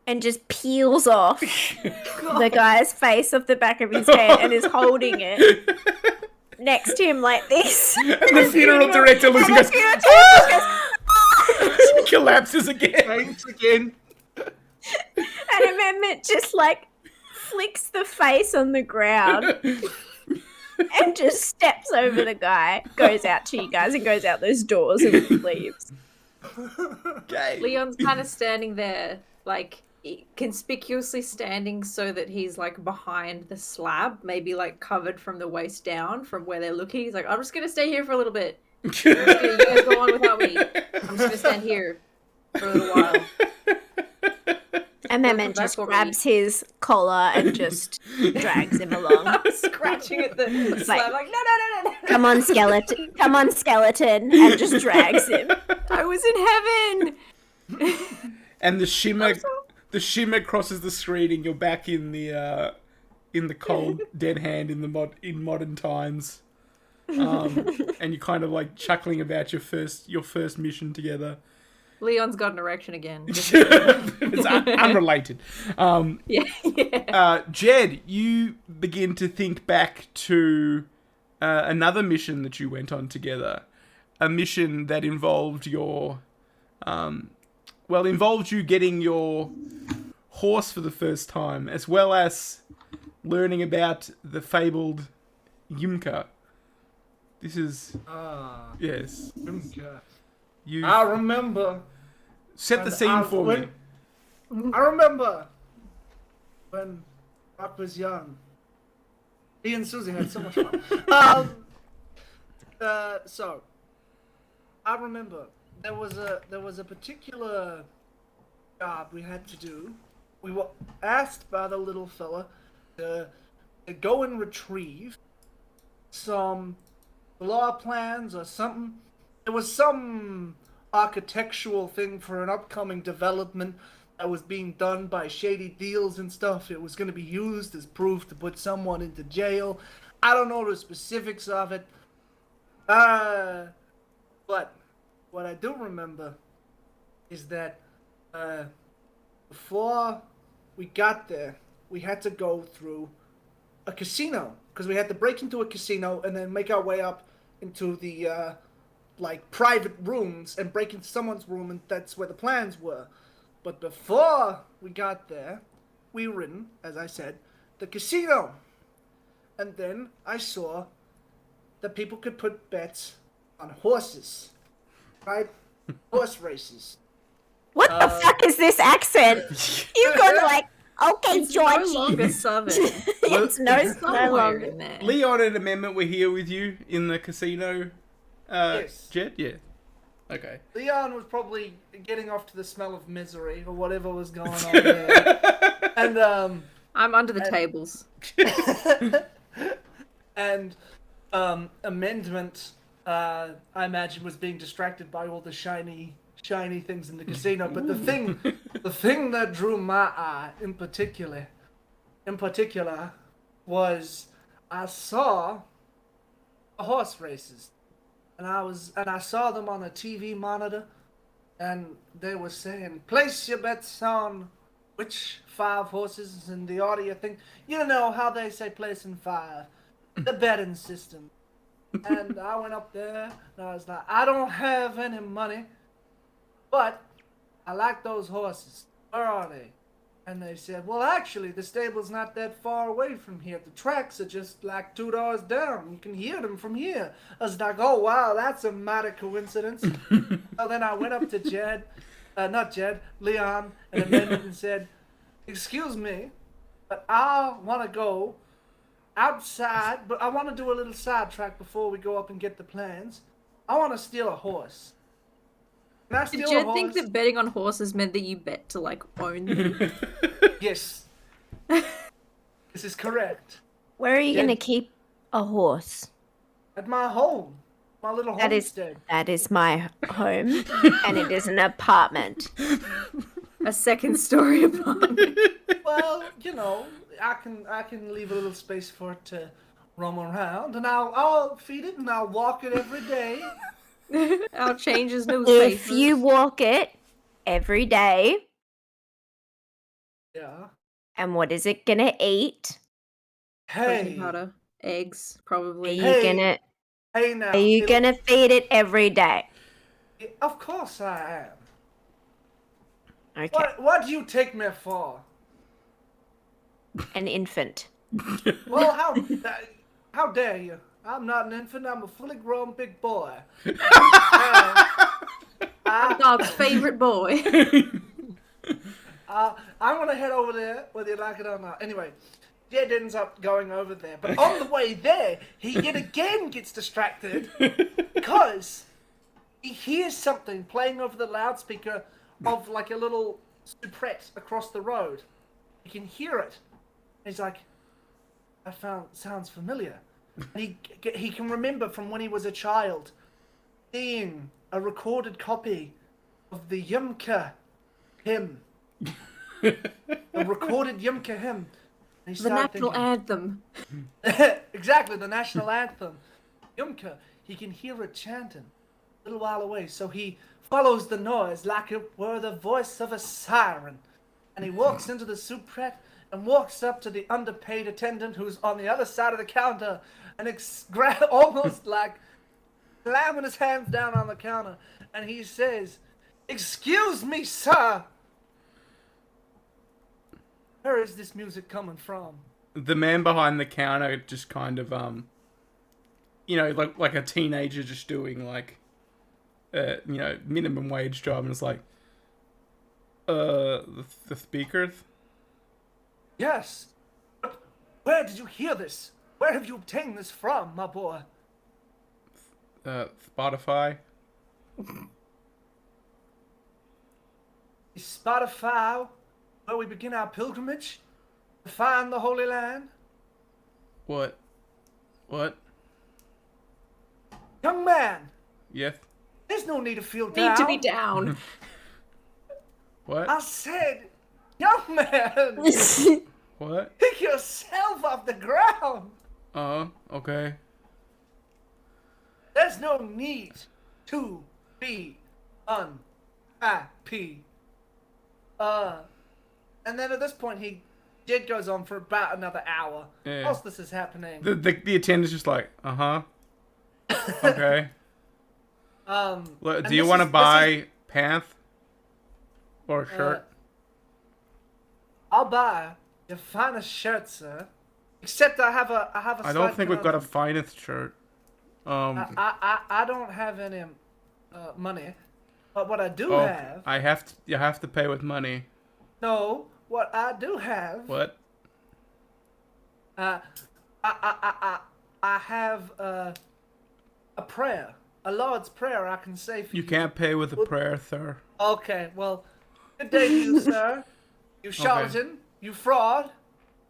and just peels off the guy's face off the back of his head and is holding it next to him like this. And the funeral director looks and And goes, the funeral director just goes, she collapses again. Thanks again. and Amendment just like flicks the face on the ground and just steps over the guy, goes out to you guys and goes out those doors and leaves. Okay. Leon's kind of standing there, like conspicuously standing so that he's like behind the slab, maybe like covered from the waist down from where they're looking. He's like, I'm just gonna stay here for a little bit. You guys go on without me. I'm just gonna stand here for a little while. And then just grabs his collar and just drags him along. Scratching at the slab, like, no. Come on, skeleton. Come on, skeleton. And just drags him. I was in heaven. And the shimmer crosses the screen, and you're back in the cold dead hand in modern times. And you're kind of like chuckling about your first mission together. Leon's got an erection again. It's unrelated. Yeah. Jed, you begin to think back to another mission that you went on together. A mission that involved involved you getting your horse for the first time, as well as learning about the fabled Yumka. This is... yes. Yumka. You I remember. set the scene for me. I remember when Rock was young. He and Susie had so much fun. So I remember there was a particular job we had to do. We were asked by the little fella to go and retrieve some law plans or something. There was some architectural thing for an upcoming development that was being done by shady deals and stuff. It was going to be used as proof to put someone into jail. I don't know the specifics of it. But what I do remember is that before we got there, we had to go through a casino. Because we had to break into a casino and then make our way up into the... private rooms and break into someone's room, and that's where the plans were. But before we got there, we were in, as I said, the casino. And then I saw that people could put bets on horses, right? Horse races. What the fuck is this accent? You've gone like, okay, It's Georgie. no longer Southern. It's no Somewhere longer. in there. Leon and Amendment were here with you in the casino. Yes. Jed? Yeah. Okay. Leon was probably getting off to the smell of misery or whatever was going on there. And I'm under the tables. and Amendment, I imagine, was being distracted by all the shiny things in the casino. But the thing that drew my eye in particular, was I saw horse races. And I saw them on a TV monitor, and they were saying, place your bets on which 5 horses in the audio thing. You know how they say place in 5. The betting system. And I went up there, and I was like, I don't have any money, but I like those horses. Where are they? And they said, well, actually, the stable's not that far away from here. The tracks are just like 2 doors down. You can hear them from here. I was like, oh, wow, that's a mighty coincidence. So then I went up to Leon, and Amendment and said, excuse me, but I want to go outside, but I want to do a little sidetrack before we go up and get the plans. I want to steal a horse. Can I Did steal a you horse? think that betting on horses meant that you bet to, like, own them? Yes. This is correct. Where are you going to keep a horse? At my home. My little homestead. That is my home, and it is an apartment. A second story apartment. Well, you know, I can leave a little space for it to roam around, and I'll feed it and I'll walk it every day. I'll change his newspapers. If you walk it every day, Yeah. and what is it gonna eat? Protein Hey. powder, eggs, Are probably. you Hey. Hey now. gonna feed it every day? Of course I am. Okay, What do you take me for? an infant. Well, how dare you? I'm not an infant. I'm a fully grown big boy. Dog's favorite boy. I'm gonna head over there, whether you like it or not. Anyway, Jed ends up going over there, but on the way there, he yet again gets distracted because he hears something playing over the loudspeaker of like a little soubrette across the road. He can hear it. He's like, sounds familiar. And he can remember from when he was a child seeing a recorded copy of the Yumka hymn. A recorded Yumka hymn. And he The started national thinking, anthem. exactly, the national anthem. Yumka, he can hear it chanting a little while away. So he follows the noise like it were the voice of a siren. And he walks into the soubrette and walks up to the underpaid attendant who's on the other side of the counter and almost like slamming his hands down on the counter. And he says, "Excuse me, sir. Where is this music coming from?" The man behind the counter just kind of, like a teenager just doing like, minimum wage job, and it's like, the speakers. "Yes. But where did you hear this? Where have you obtained this from, my boy?" Spotify. "Is Spotify where we begin our pilgrimage to find the Holy Land?" What? "Young man, Yes. there's no need to feel down." Need to be down. What? I said, "Young man, What? pick yourself off the ground. Okay. There's no need to be unhappy." And then at this point, Jed goes on for about another hour. Yeah. Whilst this is happening. The attendant's just like, okay. Look, do you want to buy pants or a shirt? I'll buy your finest shirt, sir. Except I have a I don't think we've got a finest shirt. I don't have any money, but what I do have. You have to pay with money. No, what I do have. What? I have a prayer, a Lord's prayer I can say for you. You can't pay with a prayer, sir. Okay, well, good day to you, sir. You charlatan, you fraud.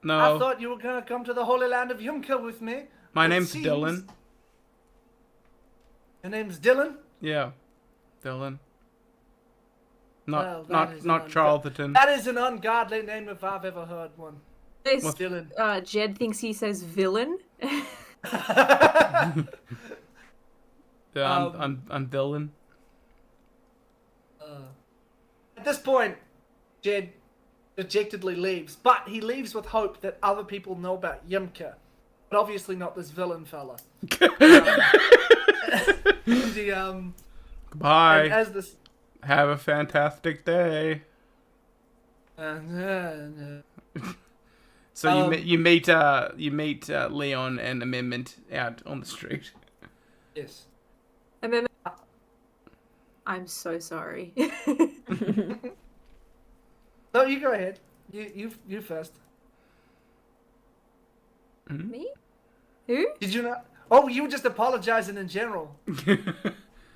No. I thought you were gonna come to the Holy Land of Yumka with me. My It name's seems- Dylan. Your name's Dylan? Yeah, Dylan. Well, that Not is not an Charlton. That is an ungodly name if I've ever heard one. This, Dylan. Jed thinks he says villain. Yeah, I'm Dylan. At this point, Jed dejectedly leaves, but he leaves with hope that other people know about Yimka, but obviously not this villain fella. Goodbye. And as this, Have a fantastic day. So you meet Leon and Amendment out on the street. yes. And then I'm so sorry. No, you go ahead. You first. Me? Who? Did you not? Oh, you were just apologizing in general.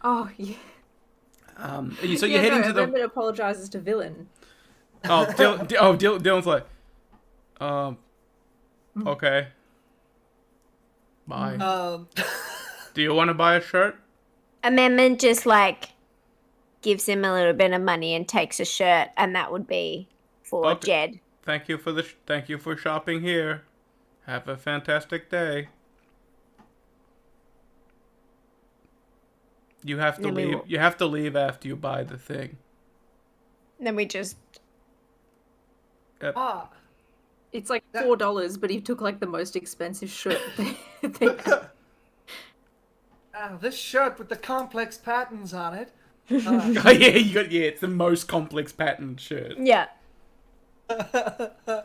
Oh, yeah. So you're heading to the. Amendment apologizes to villain. Dylan's like, okay. Bye. Do you want to buy a shirt? Amendment just like gives him a little bit of money and takes a shirt, and that would be for Okay. Jed. Thank you for shopping here. Have a fantastic day. You have to Then we leave. will- You have to leave after you buy the thing. Then we just Ah, It's like $4, but he took like the most expensive shirt. they this shirt with the complex patterns on it. Oh yeah, it's the most complex patterned shirt. yeah. The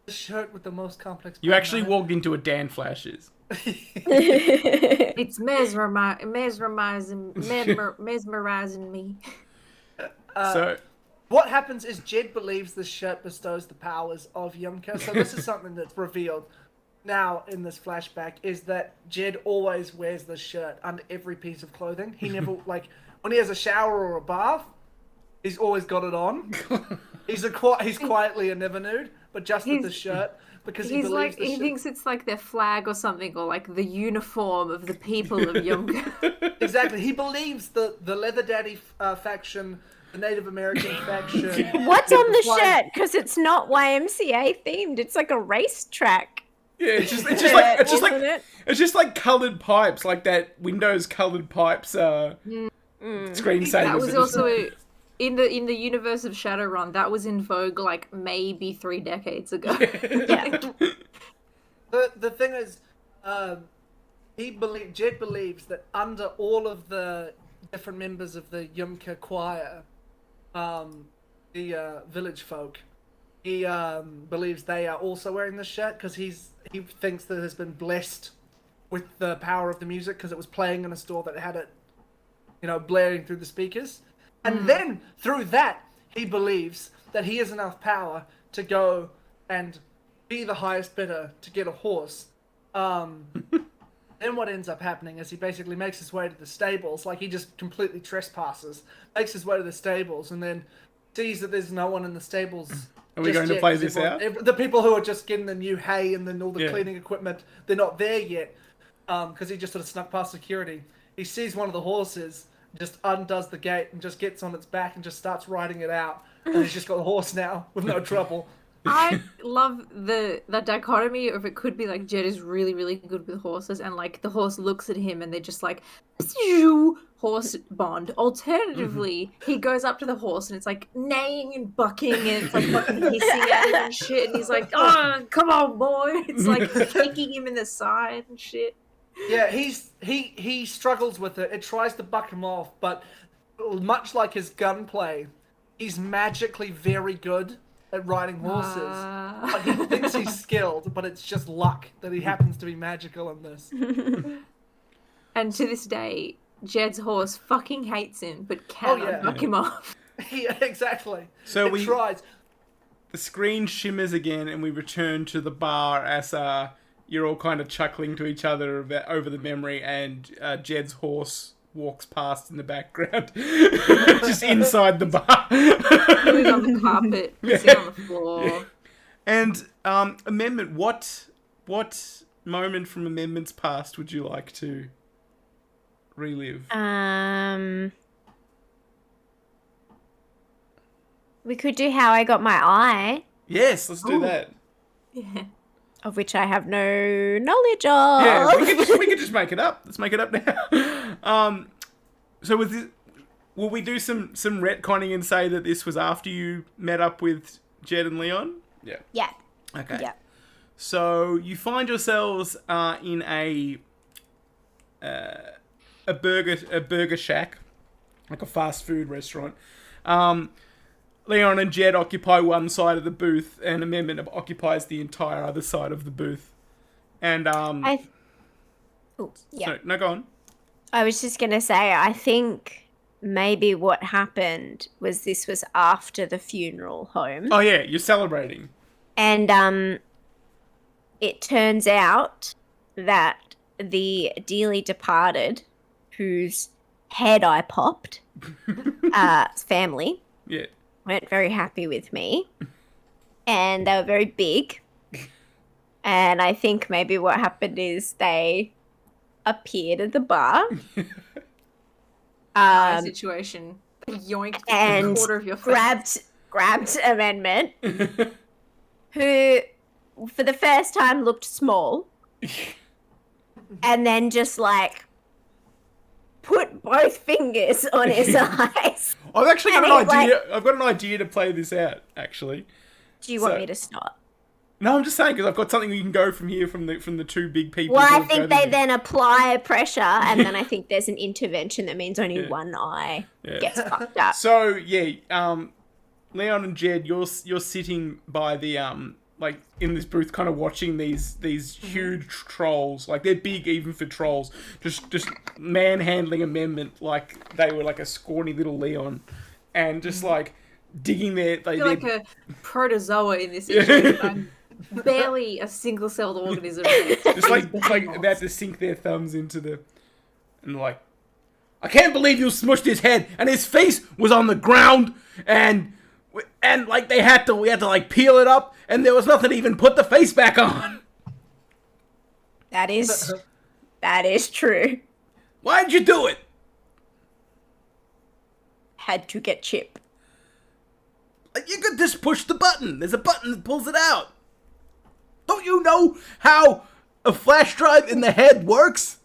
shirt with the most complex. You pattern actually on it. walked into a Dan Flashes. It's mesmerizing me. So What happens is Jed believes the shirt bestows the powers of Yumka. So this is something that's revealed now in this flashback, is that Jed always wears this shirt under every piece of clothing. He never, like, when he has a shower or a bath, He's always got it on. He's quietly a never nude, but just with the shirt because he believes he thinks it's like their flag or something, or like the uniform of the people of Yumka. Exactly. He believes the Leather Daddy faction, the Native American faction. What's on the shirt? Because it's not YMCA themed. It's like a racetrack. Yeah, it's just like coloured pipes, like that Windows coloured pipes screensavers. That was also in the universe of Shadowrun. That was in vogue like maybe 3 decades ago. Yeah. The thing is, Jed believes that under all of the different members of the Yumka choir, the village folk, he believes they are also wearing this shirt because he thinks that has been blessed with the power of the music because it was playing in a store that had it, blaring through the speakers. And then through that, he believes that he has enough power to go and be the highest bidder to get a horse. Then what ends up happening is he basically makes his way to the stables, like he just completely trespasses, makes his way to the stables, and then sees that there's no one in the stables. Are we going to play this out? The people who are just getting the new hay and then all the cleaning equipment, they're not there yet, because he just sort of snuck past security. He sees one of the horses, just undoes the gate and just gets on its back and just starts riding it out. And he's just got a horse now with no trouble. I love the dichotomy of it could be like Jed is really, really good with horses and like the horse looks at him and they're just like horse bond. Alternatively, he goes up to the horse and it's like neighing and bucking and it's like fucking hissing at him and shit and he's like, oh, come on, boy. It's like kicking him in the side and shit. Yeah, he struggles with it. It tries to buck him off, but much like his gunplay, he's magically very good at riding horses. Like he thinks he's skilled, but it's just luck that he happens to be magical in this. And to this day, Jed's horse fucking hates him, but cannot buck him off. Yeah, exactly. So it tries. The screen shimmers again, and we return to the bar as you're all kind of chuckling to each other over the memory, and Jed's horse walks past in the background, just inside the bar. He's on the carpet, sitting on the floor. Yeah. And Amendment, what moment from Amendment's past would you like to relive? We could do How I Got My Eye. Yes, let's do that. Yeah. Of which I have no knowledge of. Yeah, we can just make it up. Let's make it up now. So with this, will we do some retconning and say that this was after you met up with Jed and Leon? Yeah. Yeah. Okay. Yeah. So you find yourselves in a burger shack, like a fast food restaurant. Leon and Jed occupy one side of the booth, and Amendment occupies the entire other side of the booth. And yeah. No, go on. I was just gonna say, I think maybe what happened was this was after the funeral home. Oh yeah, you're celebrating. And it turns out that the dearly departed, whose head I popped, family, weren't very happy with me. And they were very big. And I think maybe what happened is they appeared at the bar. Situation. Yoinked and a quarter of your face. grabbed Amendment, who for the first time looked small, and then just like put both fingers on his eyes. I've actually got an idea. I've got an idea to play this out. Actually, do you want me to stop? No, I'm just saying because I've got something we can go from here from the two big people. Well, I think they then apply pressure, and then I think there's an intervention that means only one eye gets fucked up. So Leon and Jed, you're sitting by the like in this booth, kind of watching these huge trolls. Like they're big even for trolls. Just manhandling Amendment like they were like a scrawny little Leon, and just like digging their. I feel like a protozoa in this situation. I'm barely a single-celled organism. Just like about to sink their thumbs into the, and like, I can't believe you smushed his head, and his face was on the ground, and like we had to like peel it up, and there was nothing to even put the face back on. That is true. Why'd you do it? Had to get Chip. Like, you could just push the button. There's a button that pulls it out. Don't you know how a flash drive in the head works?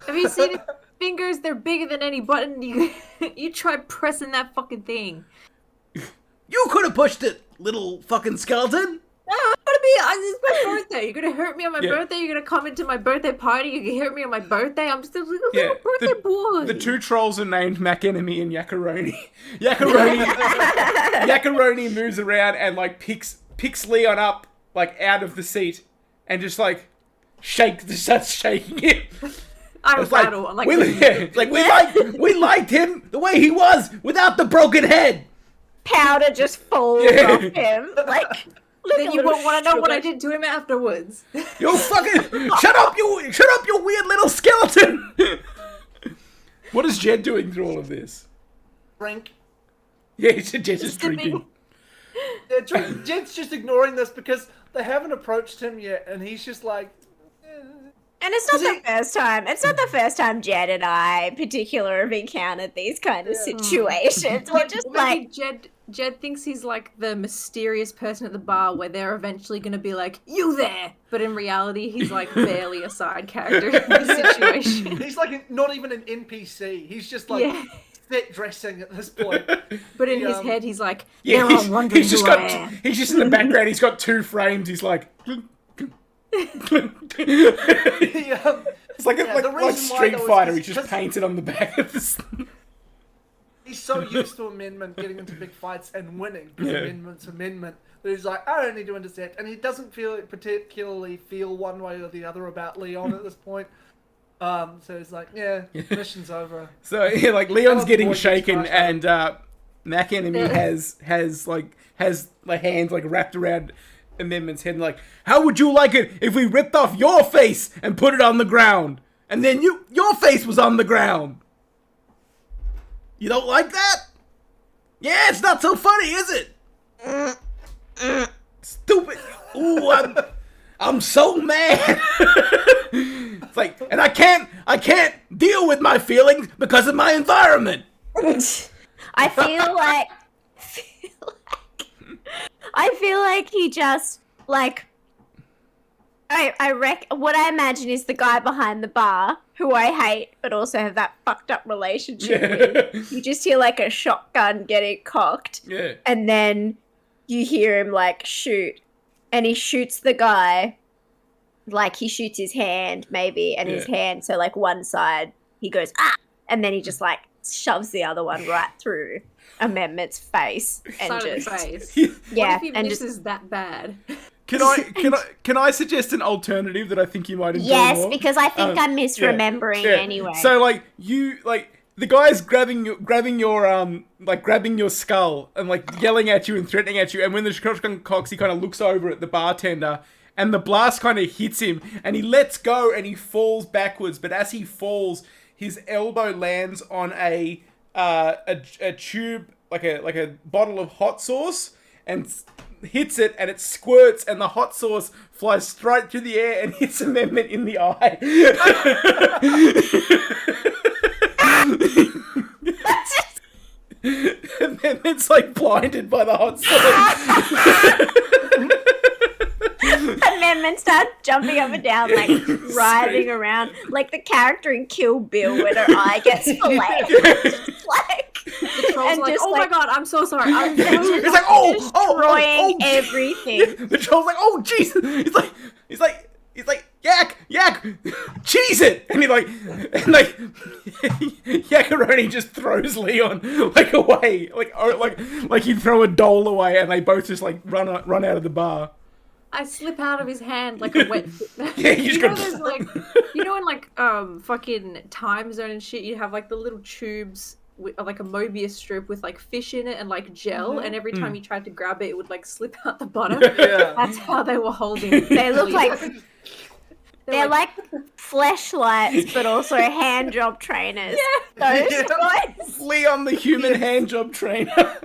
Have you seen his fingers? They're bigger than any button. You try pressing that fucking thing. You could have pushed it, little fucking skeleton. No, it's my birthday. You're gonna hurt me on my birthday. You're gonna come into my birthday party. You can hurt me on my birthday. I'm just a little birthday boy. The two trolls are named McEnemy and Yakaroni. Yakaroni moves around and like picks Leon up like out of the seat and just like starts shaking him. I rattle. Like, we liked him the way he was without the broken head. Powder just falls off him. Like, then you won't want to know what I did to him afterwards. You fucking shut up, you weird little skeleton. What is Jed doing through all of this? Drink. Yeah, Jed's just drinking. Jed's just ignoring this because they haven't approached him yet, and he's just like. And it's not the first time. It's not the first time Jed and I, in particular, have encountered these kind of situations. We're just like Jed thinks he's like the mysterious person at the bar where they're eventually going to be like, "You there?" But in reality, he's like barely a side character in the situation. He's like not even an NPC. He's just like set dressing at this point. But in his head, he's like, "They're all wondering who I am." He's just in the background. He's got two frames. He's like. It's like Street Fighter. He's just painted on the back of this. He's so used to Amendment getting into big fights and winning. Amendment's Amendment. That he's like, I don't need to intercept, and he doesn't particularly feel one way or the other about Leon at this point. So he's like, mission's over. So like Leon's getting shaken, and McEnemy has hands like wrapped around Amendment's head and like, how would you like it if we ripped off your face and put it on the ground? And then your face was on the ground. You don't like that? Yeah, it's not so funny, is it? Stupid. Ooh, I'm so mad. It's like, and I can't deal with my feelings because of my environment. I feel like he just, like, what I imagine is the guy behind the bar, who I hate, but also have that fucked up relationship with. You just hear, like, a shotgun getting cocked. Yeah. And then you hear him, like, shoot. And he shoots the guy, like, he shoots his hand, maybe, and his hand, so, like, one side, he goes, ah! And then he just, like, shoves the other one right through Amendment's face and face. Yeah, what if he and misses that bad? Can I suggest an alternative that I think you might enjoy yes, more? because I think I'm misremembering anyway. So like the guy's grabbing your skull and like yelling at you and threatening at you, and when the shotgun cocks, he kind of looks over at the bartender. And the blast kind of hits him, and he lets go, and he falls backwards. But as he falls, his elbow lands on a tube, like a bottle of hot sauce, and hits it, and it squirts, and the hot sauce flies straight through the air and hits Amendment in the eye. Amendment's like blinded by the hot sauce. Amendment starts jumping up and down, like writhing around, like the character in Kill Bill when her eye gets filleted. Like, the troll's like, oh my god, I'm so sorry. He's like, destroying everything. The troll's like, oh Jesus! He's like, yak, cheese it, and Yakaroni just throws Leon like away, like he'd throw a doll away, and they both just like run out of the bar. I slip out of his hand like a wet. Yeah, you know, there's like, you know, in like fucking Time Zone and shit, you have like the little tubes with like a Mobius strip with like fish in it and like gel, and every time you tried to grab it, it would like slip out the bottom. Yeah. That's how they were holding. They look like They're like fleshlights, but also hand job trainers. Yeah. Those guys. Leon, the human hand job trainer.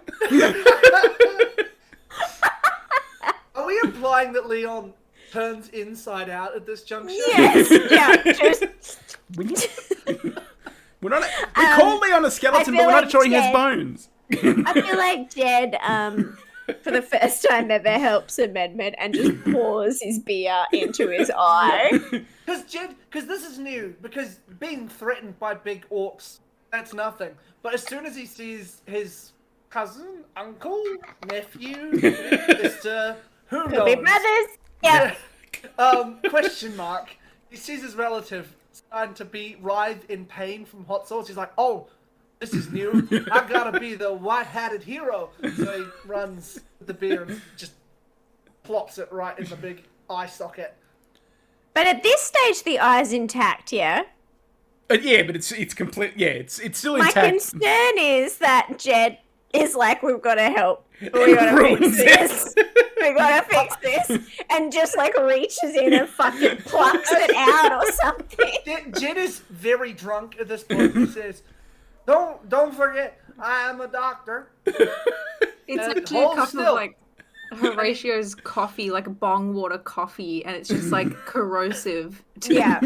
Are we implying that Leon turns inside out at this juncture? Yes. Yeah. Just... We're not. We call Leon a skeleton, but we're not sure he has bones. I feel like Jed, for the first time ever, helps Amendment and just pours his beer into his eye. Because this is new. Because being threatened by big orcs, that's nothing. But as soon as he sees his cousin, uncle, nephew, sister, who knows? Could be brothers. Yeah. Question mark. He sees his relative starting to be writhed in pain from hot sauce. He's like, oh, this is new. I gotta be the white-hatted hero. So he runs with the beer and just plops it right in the big eye socket. But at this stage, the eye's intact, yeah? Yeah, but it's complete. Yeah, it's still My intact. concern is that Jed is like, we've got to help. We gotta fix this. We gotta fix this. And just like reaches in and fucking plucks it out or something. Jed is very drunk at this point. He says, Don't forget, I am a doctor. It's like 2 hold cups still. of like Horatio's coffee, like bong water coffee, and it's just like corrosive. Yeah.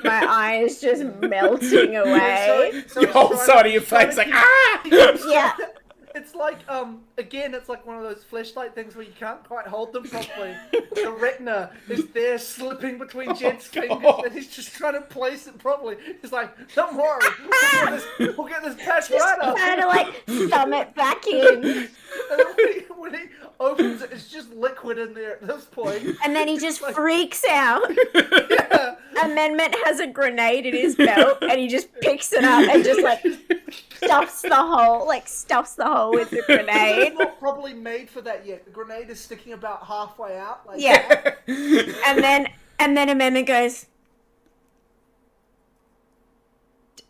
My eye is just melting away. So Your whole side of your face like, ah! Yeah. It's like, again, it's like one of those fleshlight things where you can't quite hold them properly. The retina is there slipping between Jed's fingers, and he's just trying to place it properly. He's like, don't worry, we'll get this patch right up. Trying to like thumb it back in. And then when he opens it, it's just liquid in there at this point. And then he just freaks out. Yeah. Amendment has a grenade in his belt, and he just picks it up and just like stuffs the hole with the grenade. It's not probably made for that yet. The grenade is sticking about halfway out. Like Yeah. that. And then Amendment goes,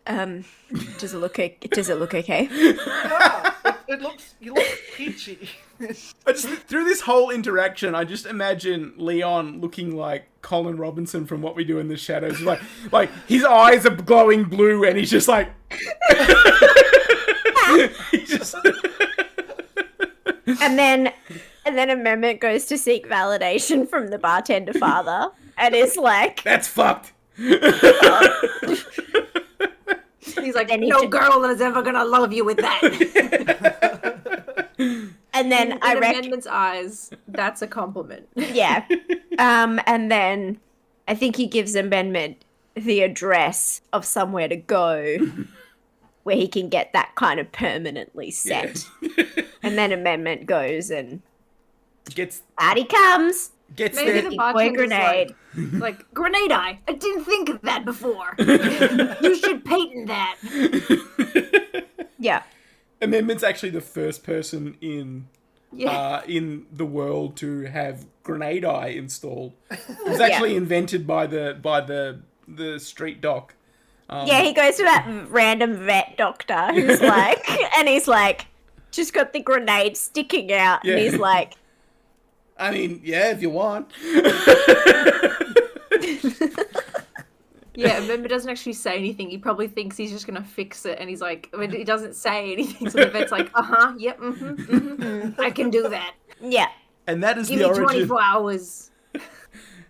does it look okay? Yeah, you look peachy. I just, through this whole interaction, I just imagine Leon looking like Colin Robinson from What We Do in the Shadows. Like his eyes are glowing blue, and he's just like, he just. And then Amendment goes to seek validation from the bartender father, and is like, That's fucked. He's like, Then he no should- girl is ever gonna love you with that. and then In I reckon, Amendment's eyes, that's a compliment. yeah. And then I think he gives Amendment the address of somewhere to go where he can get that kind of permanently set. And then Amendment goes and Gets out he comes. gets Maybe there. the Boy bartender's grenade. like, grenade eye. I didn't think of that before. You should patent that. Yeah. Amendment's actually the first person in Yeah. in the world to have grenade eye installed. It was actually invented by the street doc. Yeah, he goes to that random vet doctor who's like, and he's like, just got the grenade sticking out, and Yeah. he's like, I mean, yeah, if you want. Yeah, Amendment doesn't actually say anything. He probably thinks he's just gonna fix it, and he's like, I mean, he doesn't say anything. So the vet's like, yep, I can do that. yeah. And that is Give the me origin. 24 hours.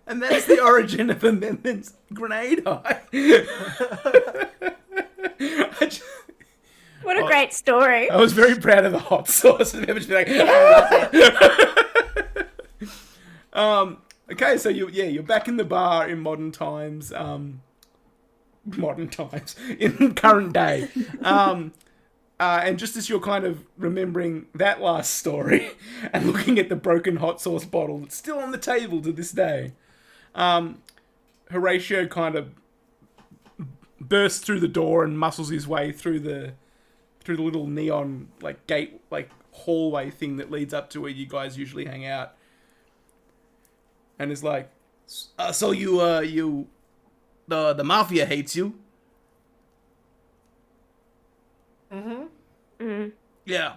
And that is the origin of Amendment's grenade eye. What a great story. I was very proud of the hot sauce. And Amendment's like, okay, so you're back in the bar in modern times. In current day. And just as you're kind of remembering that last story and looking at the broken hot sauce bottle that's still on the table to this day, Horatio kind of bursts through the door and muscles his way through the little neon like gate like hallway thing that leads up to where you guys usually hang out, and is like, so the mafia hates you. Yeah.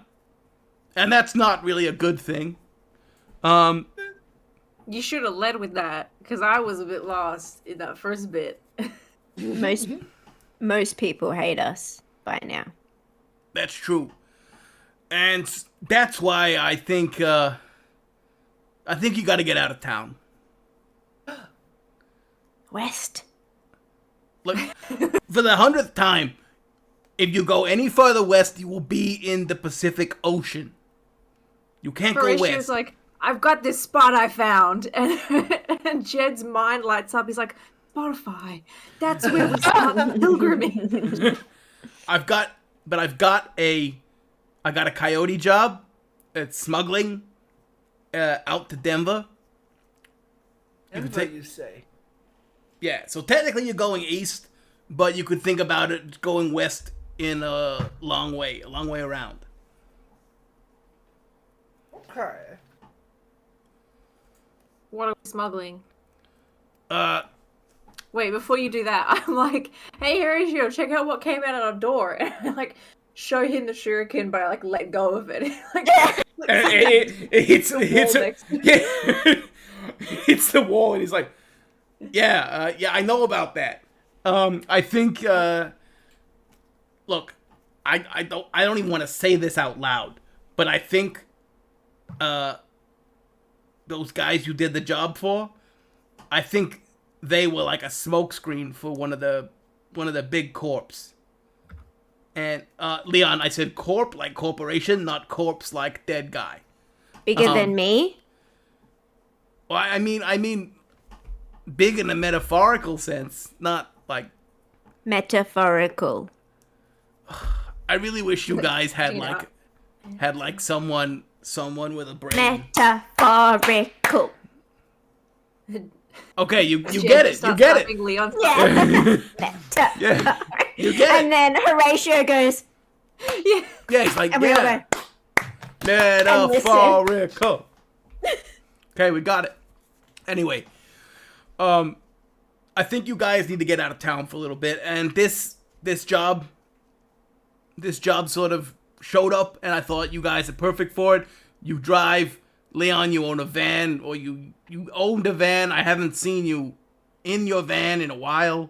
And that's not really a good thing. You should have led with that, because I was a bit lost in that first bit. Most people hate us by now. That's true. And that's why I think you got to get out of town. West. Look, for the 100th time, if you go any further west, you will be in the Pacific Ocean. You can't go Horatio's west. like, I've got this spot I found, and Jed's mind lights up. He's like, Spotify. That's where we start the pilgrimage. I got a coyote job. It's smuggling out to Denver. Denver, you say? Yeah, so technically you're going east, but you could think about it going west in a long way around. Okay. What are we smuggling? Uh, Wait, before you do that, I'm like, hey, Horatio, check out what came out of our door. And I, like, show him the shuriken, but I, like, let go of it. Like, it hits the wall next to hits the wall, and he's like, yeah, I know about that. I think, look, I don't even want to say this out loud, but I think, those guys you did the job for, I think they were like a smokescreen for one of the big corps. And Leon, I said corp like corporation, not corpse like dead guy. Bigger than me? Well, I mean, big in a metaphorical sense, not like. Metaphorical. I really wish you guys had like someone with a brain. Metaphorical. Okay, you Jed get it. You starts get it. laughing, Leon's Yeah, you get And it. then Horatio goes, yeah. Yeah, he's like, and we all yeah, go, metaphorical. Okay, we got it. Anyway, I think you guys need to get out of town for a little bit, and this job sort of showed up, and I thought you guys are perfect for it. You drive. Leon, you own a van, or you owned a van. I haven't seen you in your van in a while.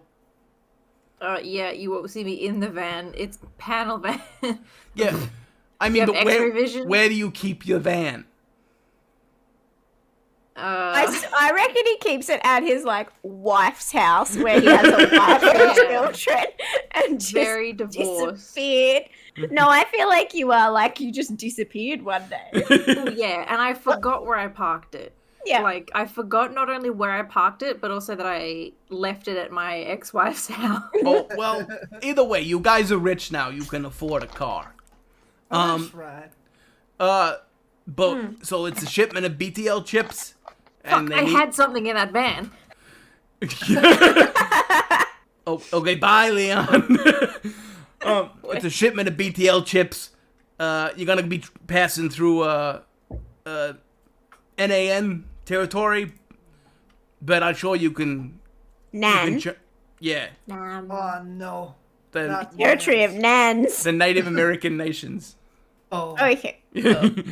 Yeah, you won't see me in the van. It's panel van. Yeah, I mean, have but X-ray vision? where do you keep your van? I reckon he keeps it at his like wife's house where he has a wife and children and just Very divorced. disappeared. No, I feel like you are like you just disappeared one day. Oh, yeah, and I forgot where I parked it. Yeah. Like, I forgot not only where I parked it, but also that I left it at my ex-wife's house. Oh, well, either way, you guys are rich now. You can afford a car. That's right. But so it's a shipment of BTL chips. Fuck, I had something in that van. Oh, okay, bye, Leon. It's a shipment of BTL chips. You're gonna be passing through NAN territory, but I'm sure you can. Nan. Yeah, Oh no. the Not Territory of Nans. the Native American nations. Oh. Okay. Nan.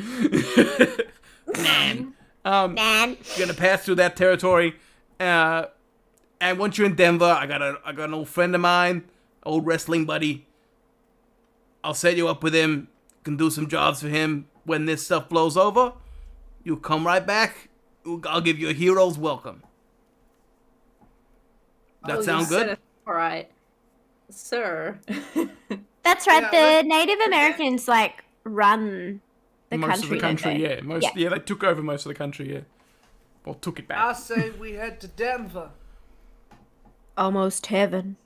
Nan. You're gonna pass through that territory, and once you're in Denver, I got an old friend of mine, old wrestling buddy. I'll set you up with him. Can do some jobs for him. When this stuff blows over, you come right back. I'll give you a hero's welcome. That sound good? All right, sir. That's right. Yeah, The Native Americans like run the Most of the country, don't they? yeah. Yeah, they took over most of the country, yeah. Or took it I back. say we head to Denver. Almost heaven.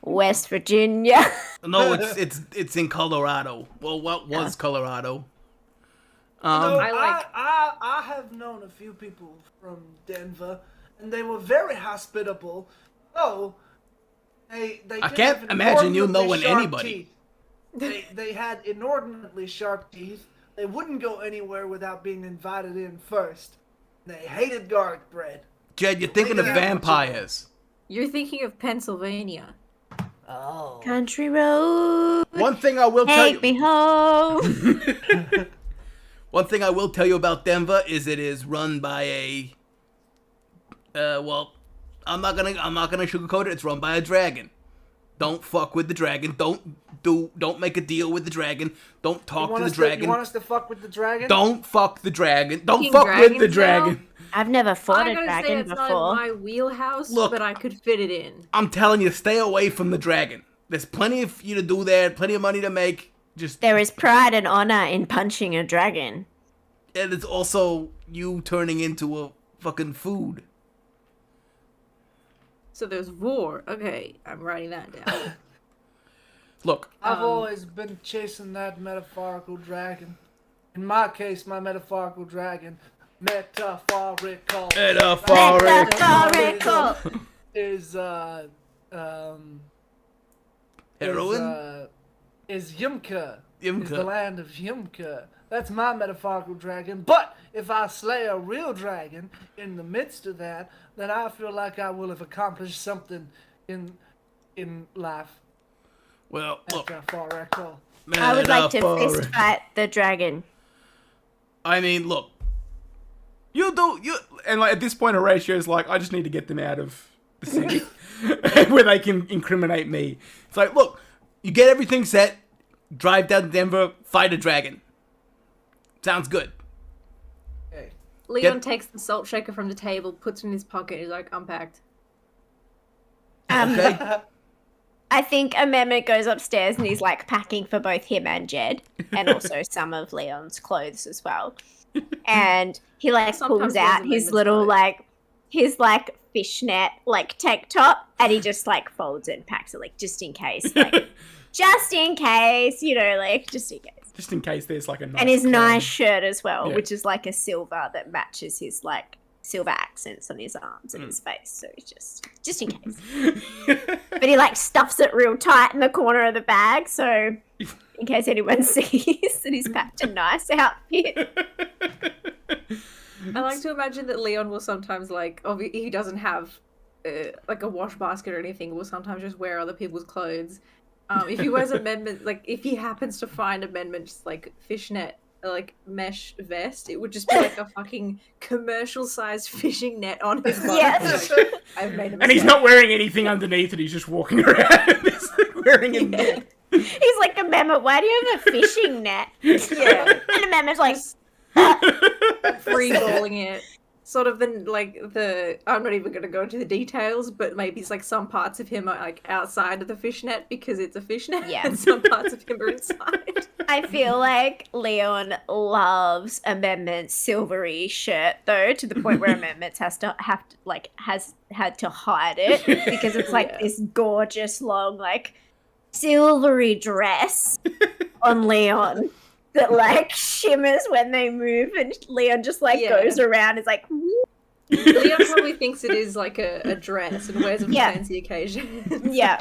West Virginia. No, it's in Colorado. Well, what was Colorado? You know, I like- I have known a few people from Denver, and they were very hospitable. Oh, they I did can't have imagine you inordinately knowing sharp anybody. teeth. They had inordinately sharp teeth. They wouldn't go anywhere without being invited in first. They hated garlic bread. Jed, you're thinking of Yeah. vampires. You're thinking of Pennsylvania. Oh. Country road. One thing I will tell Take you. me home. One thing I will tell you about Denver is it is run by a Well, I'm not gonna sugarcoat it. It's run by a dragon. Don't fuck with the dragon. Don't make a deal with the dragon. Don't talk to the dragon. You want us to fuck with the dragon? Don't fuck the dragon. Don't King fuck with the Dragon's dragon. I've never fought I a gotta say dragon it's not before. in my wheelhouse, Look. but I could fit it in. I'm telling you, stay away from the dragon. There's plenty of you to do there. Plenty of money to make. Just There is pride and honor in punching a dragon. and it's also you turning into a fucking food. So there's war. Okay, I'm writing that down. Look, I've always been chasing that metaphorical dragon. In my case, my metaphorical dragon, metaphorical, Metaphorical. is heroin. is Yumka. Yumka. Is the land of Yumka. That's my metaphorical dragon. But if I slay a real dragon in the midst of that, then I feel like I will have accomplished something in life. Well, look, Metaphorical. I would like to metaphor- fist fight the dragon. I mean, look, and like at this point, Horatio's like, I just need to get them out of the city where they can incriminate me. It's like, look, you get everything set, drive down to Denver, fight a dragon. Sounds good. Hey. Leon takes the salt shaker from the table, puts it in his pocket, he's like, I'm packed. Okay. I think Amendment goes upstairs and he's like packing for both him and Jed, and also some of Leon's clothes as well. And he like Sometimes pulls there's out his Amendment's little clothes. his fishnet like tank top, and he just like folds it and packs it like just in case, just in case, just in case. Just in case there's like a nice And his clone. nice shirt as well, Yeah. which is like a silver that matches his like silver accents on his arms and his face. So it's just in case. But he like stuffs it real tight in the corner of the bag, so in case anyone sees that he's packed a nice outfit. I like to imagine that Leon will sometimes he doesn't have like a wash basket or anything, will sometimes just wear other people's clothes. If he wears Amendment, like if he happens to find Amendment just like fishnet, like mesh vest, it would just be like a fucking commercial sized fishing net on his body. Yes. Like, I've made a mistake. And he's not wearing anything underneath it. He's just walking around wearing a net. He's like, Amendment, why do you have a fishing net? Yeah. And Amendment's like, Free balling it. Sort of I'm not even going to go into the details, but maybe it's like some parts of him are like outside of the fishnet because it's a fishnet, Yeah. and some parts of him are inside. I feel like Leon loves Amendment's silvery shirt though, to the point where Amendment has had to hide it because it's like Yeah. this gorgeous long like silvery dress on Leon that like shimmers when they move, and Leon just like Yeah. goes around. Is like, Leon probably thinks it is like a dress and wears it for Yeah. fancy occasions. yeah.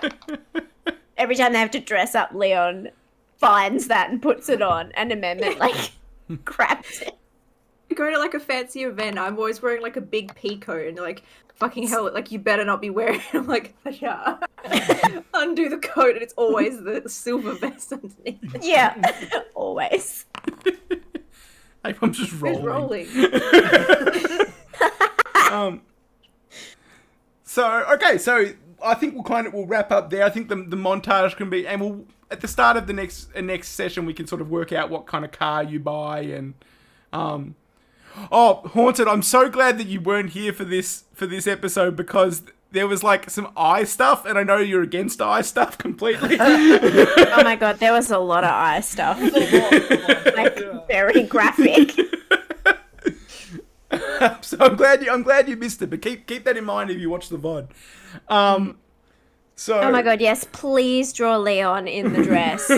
Every time they have to dress up, Leon finds that and puts it on, and Amendment like grabs it. You go to like a fancy event, I'm always wearing like a big peacoat and like, fucking hell, like you better not be wearing it. I'm like, yeah. Undo the coat and it's always the silver vest underneath. Yeah, always. I'm just Who's rolling. rolling? So I think we'll wrap up there. I think the montage can be, and we'll at the start of the next session we can sort of work out what kind of car you buy and Oh, Haunted, I'm so glad that you weren't here for this episode because there was like some eye stuff, and I know you're against eye stuff completely. Oh my god, there was a lot of eye stuff. Like very graphic. So I'm glad you missed it, but keep that in mind if you watch the VOD. So Oh my god, yes, please draw Leon in the dress.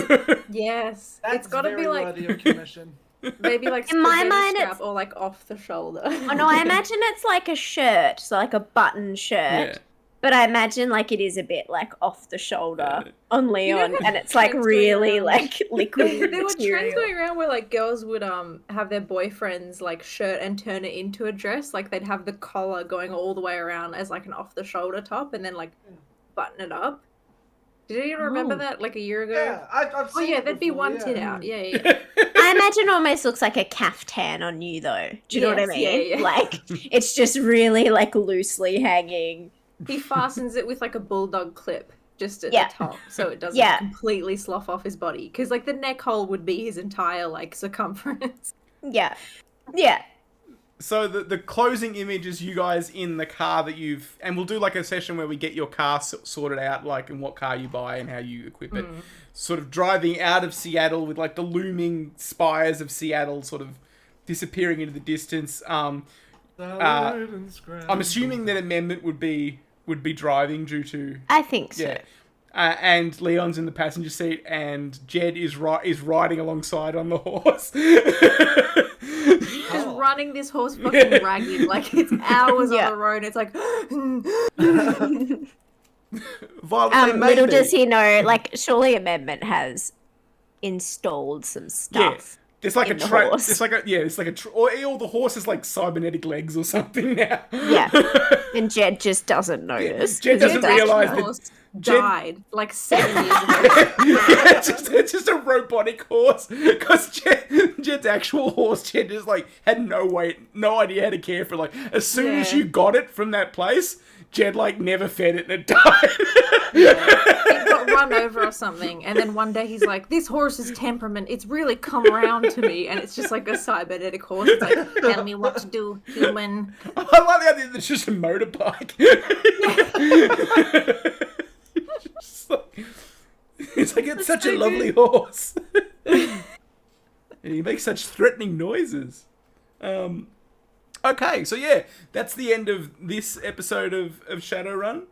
Yes. That's It's gotta be very like worthy of commission. maybe like In my spaghetti mind, strap it's- or like off the shoulder. Oh no, I imagine it's like a shirt, so like a button shirt. yeah. But I imagine like it is a bit like off the shoulder on Leon, how and it's like trends really go around? like liquid There were trends material. going around where like girls would have their boyfriends like shirt and turn it into a dress. Like they'd have the collar going all the way around as like an off the shoulder top and then like button it up. Did you remember that like a year ago? Yeah, I've Oh seen yeah, it there'd be before, one yeah. tit out. Yeah. I imagine almost looks like a caftan on you, though. Do you know what I Yes, yeah, mean? yeah. Like, it's just really, like, loosely hanging. He fastens it with like a bulldog clip just at Yeah. the top, so it doesn't Yeah. completely slough off his body. Because like the neck hole would be his entire like circumference. Yeah. Yeah. So the closing image is you guys in the car that you've... And we'll do like a session where we get your car sorted out, like, and what car you buy and how you equip it. Sort of driving out of Seattle with, like, the looming spires of Seattle sort of disappearing into the distance. I'm assuming that Amendment would be driving due to... I think so. Yeah. And Leon's in the passenger seat, and Jed is riding alongside on the horse. Just running this horse fucking ragged, like it's hours on the road. It's like, Violet, little does he know, like, surely Amendment has installed some stuff. There's like in a the train. horse. It's like or the horse has like cybernetic legs or something now. Yeah. And Jed just doesn't notice. Jed doesn't Jed's actual realise that horse died like 7 years ago. yeah, it's just a robotic horse. Because Jed's actual horse, Jed just like had no idea how to care for it. Like as soon as you got it from that place, Jed like never fed it and it died. It got run over or something, and then one day he's like, "This horse's temperament, it's really come around to me," and it's just like a cybernetic horse. It's like, "Tell me what to do, human." I like the idea that it's just a motorbike. It's such a lovely horse. And he makes such threatening noises. Okay, so yeah, that's the end of this episode of Shadowrun.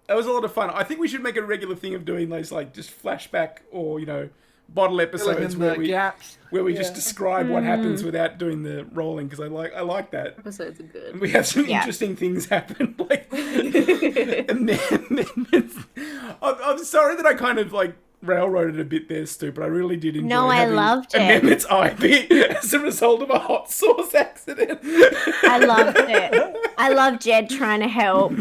That was a lot of fun. I think we should make a regular thing of doing those, like, just flashback or, bottle episodes where we just describe what happens without doing the rolling, because I like that. Episodes are good. We have some interesting things happen, like amendments. I'm sorry that I kind of like railroaded a bit there, Stu, but I really did enjoy. No, I having loved it. Amendments IB as a result of a hot sauce accident. I loved it. I love Jed trying to help.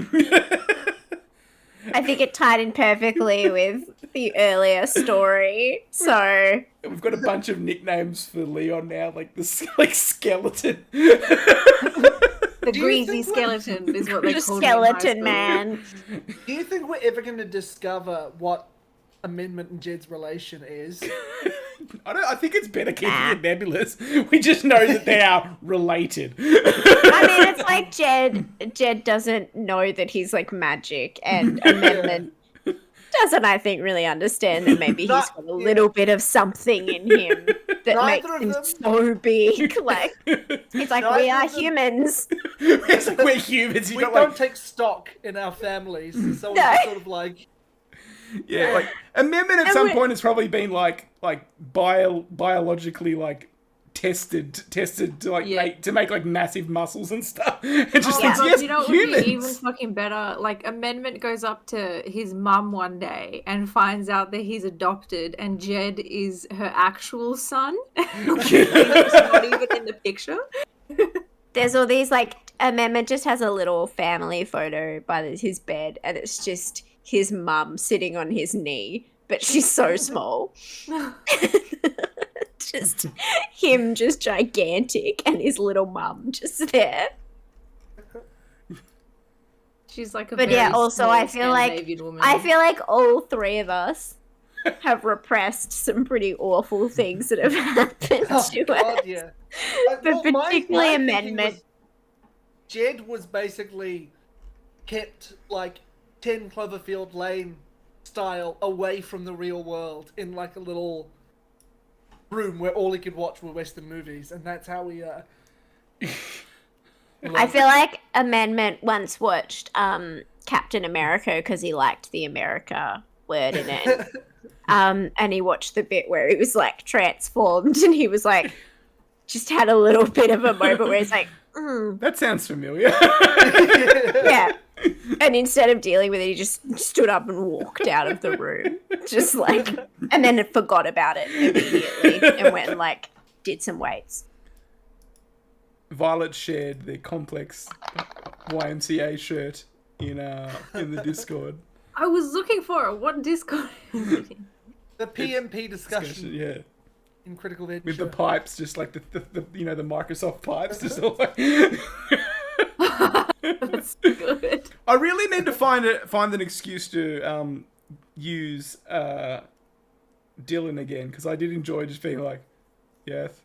I think it tied in perfectly with the earlier story. So We've got a bunch of nicknames for Leon now, like the skeleton. The greasy skeleton is what they the call him in high skeleton school. man. Do you think we're ever going to discover what Amendment and Jed's relation is? I think it's better keeping it nebulous. We just know that they are related. I mean, it's like Jed doesn't know that he's like magic, and Amendment doesn't, I think, really understand that maybe he's got a little bit of something in him that makes him so big. Like, it's like, we are humans. It's like we're humans. We don't take stock in our families, so it's sort of like... Yeah, like Amendment at some point has probably been like biologically like tested to like to make like massive muscles and stuff. And just yes, you know what humans. would be even fucking better? Like Amendment goes up to his mum one day and finds out that he's adopted, and Jed is her actual son. He's not even in the picture. There's all these, like, Amendment just has a little family photo by his bed, and it's just his mum sitting on his knee, but she's so small. Just him, just gigantic, and his little mum just there. She's like a But very yeah, also small I feel Scandinavian like woman. all three of us have repressed some pretty awful things that have happened to us. Yeah. But particularly Amendment. Jed was basically kept like 10 Cloverfield Lane style away from the real world in like a little room where all he could watch were Western movies, and that's how we I feel like Amendment once watched Captain America because he liked the America word in it. And he watched the bit where he was like transformed, and he was like, just had a little bit of a moment where he's like, That sounds familiar. yeah. And instead of dealing with it, he just stood up and walked out of the room. Just like, and then forgot about it immediately and went and like did some weights. Violet shared the complex YMCA shirt in the Discord. I was looking for it. What Discord is it in? The PMP discussion Yeah. in Critical Hit. With the pipes, just like the the Microsoft pipes, just all like. That's good. I really need to find an excuse to use Dylan again, because I did enjoy just being like, yes,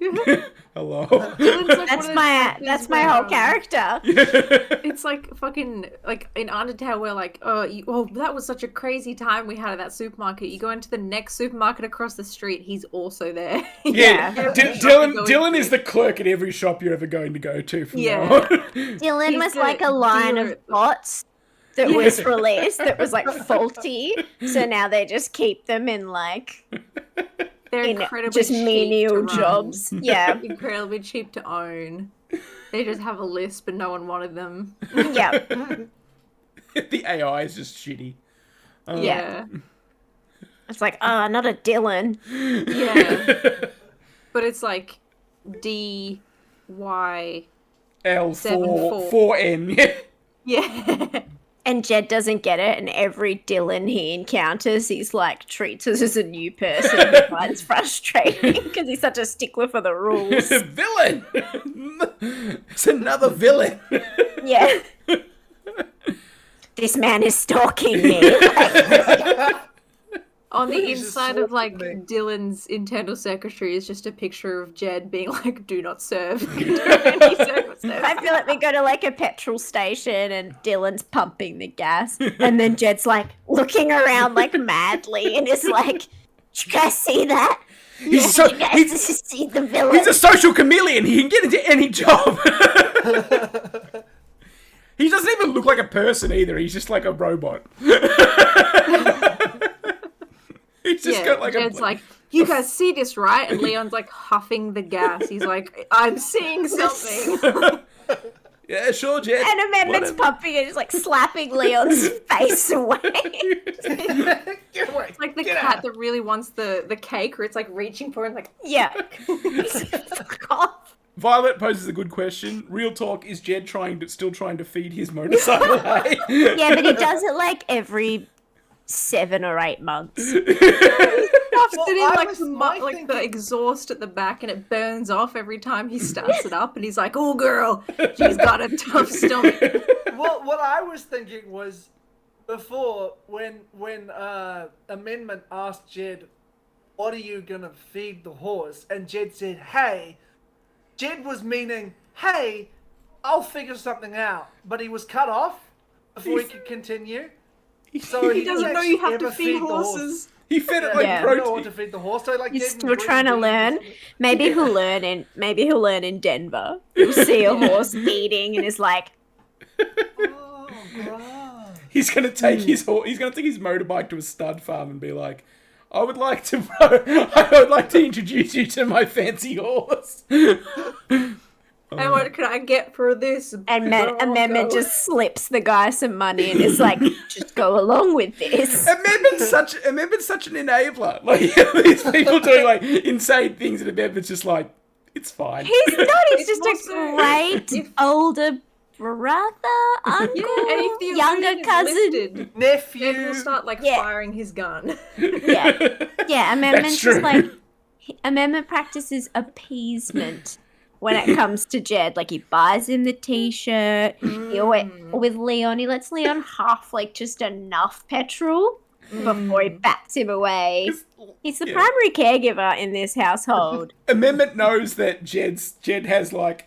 hello. That's my whole character. It's like fucking like in Undertale where like oh that was such a crazy time we had at that supermarket. You go into the next supermarket across the street, he's also there. Yeah, Dylan Dylan is the clerk at every shop you're ever going to go to. From Yeah. now on. Dylan He's was the like a line dealer. of bots that was released that was like faulty. So now they just keep them in like They're in incredibly just cheap menial to run. jobs. Yeah. Incredibly cheap to own. They just have a list, but no one wanted them. Yeah. The AI is just shitty. Yeah. It's like, not a Dylan. Yeah. But it's like DY. L4 4N. Yeah. And Jed doesn't get it, and every Dylan he encounters, he's like treats us as a new person. He finds frustrating because he's such a stickler for the rules. Villain. It's another villain. Yeah. This man is stalking me. On the He's just inside of like swarming. Dylan's internal secretary is just a picture of Jed being like, "Do not serve." Any circumstance. I feel like we go to like a petrol station and Dylan's pumping the gas, and then Jed's like looking around like madly and is like, "Did you guys see that? He's Did you guys see the villain?" He's a social chameleon. He can get into any job. He doesn't even look like a person either. He's just like a robot. He's just got like Jed's like, "You guys see this, right?" And Leon's like huffing the gas. He's like, "I'm seeing something." Yeah, sure, Jed. And Amendment's Whatever. pumping and just like slapping Leon's face away. Get away. It's like the Get cat out. that really wants the cake, where it's like reaching for it and like, Yeah. Fuck off. Violet poses a good question. Real talk, is Jed still trying to feed his motorcycle hay? Yeah, but he does it like every 7 or 8 months. stuffs it in I like was- the my like thinking- the exhaust at the back, and it burns off every time he starts it up. And he's like, "Oh, girl, she's got a tough stomach." Well, what I was thinking was before when Amendment asked Jed, "What are you gonna feed the horse?" and Jed said, "Hey," Jed was meaning, "Hey, I'll figure something out," but he was cut off before he could continue. So He doesn't know you have to actually feed ever the horse. horses. He fed it like Yeah. He didn't know what protein. to feed the horse. So like He's gave him still green trying to beans learn. and- Maybe he'll learn in Denver. He'll see a horse feeding and is like, Oh, God. He's gonna take his motorbike to a stud farm and be like, I would like to introduce you to my fancy horse. And what can I get for this? and girl? Amendment just slips the guy some money and is like, just go along with this. Amendment's such an enabler. Like these people doing like insane things, and Amendment's just like, it's fine. He's not, he's It's just a also- great if- older brother, uncle, Yeah, and if the younger illusion is cousin. lifted, then Nephew. he'll start like Yeah. firing his gun. Yeah. Yeah, Amendment's true. just like, Amendment practices appeasement when it comes to Jed. Like, he buys him the t-shirt. He always, with Leon, he lets Leon half, like, just enough petrol before he bats him away. He's the Yeah. primary caregiver in this household. Amendment knows that Jed has like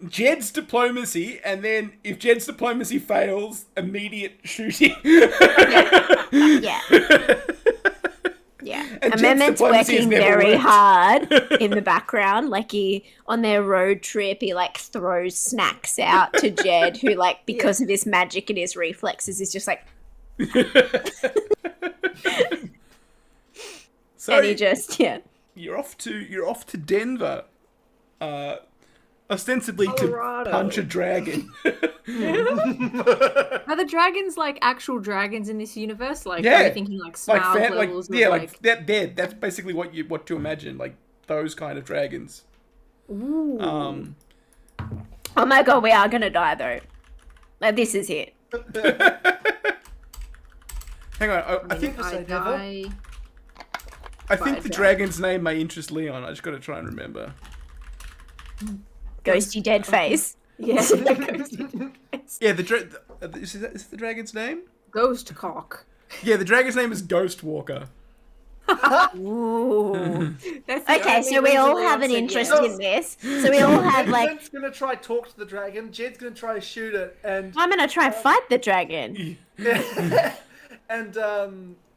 Jed's diplomacy, and then if Jed's diplomacy fails, immediate shooting. Yeah. Yeah. And Jed's Amendment's diplomacy has working never very worked. hard in the background. Like, on their road trip, he, like, throws snacks out to Jed, who, like, because of his magic and his reflexes, is just like, So and he just, yeah. you're off to Denver, ostensibly Colorado. to punch a dragon. Are the dragons like actual dragons in this universe? Like, Yeah. are you thinking like like Smaug like levels? yeah, of, like that. That's basically what to imagine, like those kind of dragons. Ooh. Oh my god, we are gonna die, though. Like, this is it. Hang on, I think I die. the dragon's name may interest Leon. I just got to try and remember. Ghosty dead face. Yeah. Yeah, is the dragon's name? Ghost cock. Yeah, the dragon's name is Ghost Walker. Ooh. That's the Okay, only so we reason all Leon have an said interest yes. in this. So we all have like. Ben's gonna try talk to the dragon. Jed's gonna try to shoot it, and I'm gonna try and fight the dragon.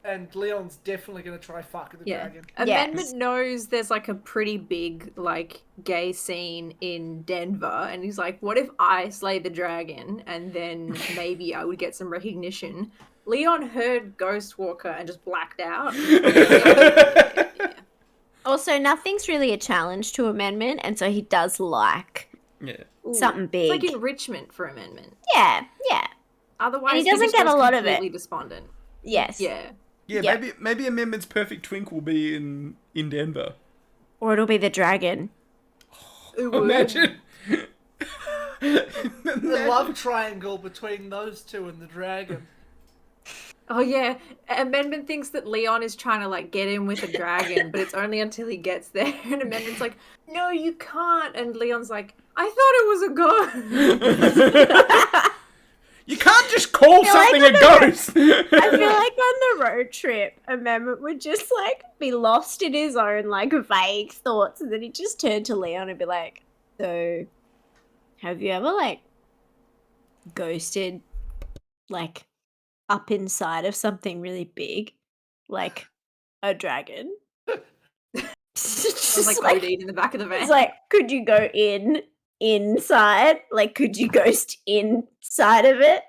and Leon's definitely gonna try fuck the dragon. Amendment knows there's like a pretty big like gay scene in Denver, and he's like, "What if I slay the dragon, and then maybe I would get some recognition?" Leon heard Ghost Walker and just blacked out. Also, nothing's really a challenge to amendment, and so he does like something big. It's like enrichment for amendment. Yeah. Otherwise, And he doesn't get a lot of it. Completely despondent. Yes. Yeah. Yeah, maybe Amendment's perfect twink will be in Denver. Or it'll be the dragon. Imagine. The love triangle between those two and the dragon. Oh yeah, Amendment thinks that Leon is trying to like get in with a dragon, but it's only until he gets there. And Amendment's like, "No, you can't." And Leon's like, "I thought it was a ghost." You can't just call something like a ghost. I feel like on the road trip, Amendment would just like be lost in his own like vague thoughts, and then he'd just turn to Leon and be like, "So, have you ever like ghosted like up inside of something really big, like a dragon?" It's like Odin in the back of the van. It's like, could you go inside? Like, could you ghost inside of it?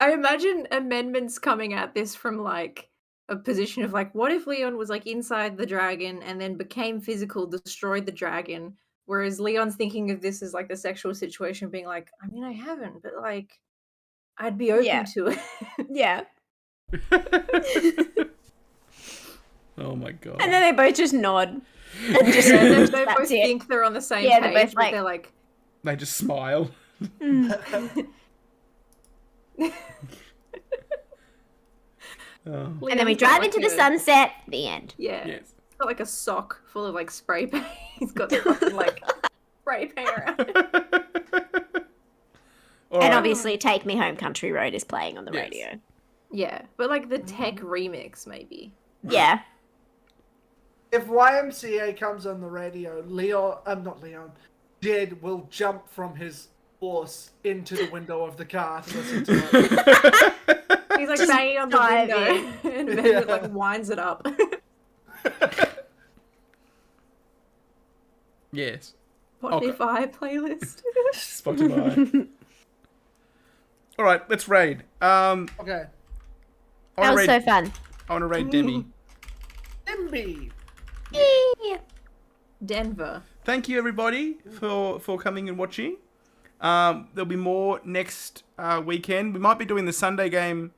I imagine Amendment's coming at this from like a position of like, what if Leon was like inside the dragon and then became physical, destroyed the dragon? Whereas Leon's thinking of this as like the sexual situation, being like, I mean, I haven't, but like, I'd be open to it. Yeah. Oh my god. And then they both just nod. And just, they both think they're on the same page, they're both but they're like... They just smile. And then we drive into the sunset. The end. Yeah. Yes. He's got like a sock full of like spray paint. He's got the fucking like spray paint around it. And obviously Take Me Home Country Road is playing on the radio. Yeah, but like the tech remix maybe. Yeah. If YMCA comes on the radio, Jed will jump from his horse into the window of the car to listen to it. He's like banging on the window and then it like winds it up. Yes. Spotify playlist. Spotify. All right, let's raid. Okay. That was so fun. I want to raid Demi. Dimby. Denver. Thank you everybody for coming and watching. There'll be more next weekend. We might be doing the Sunday game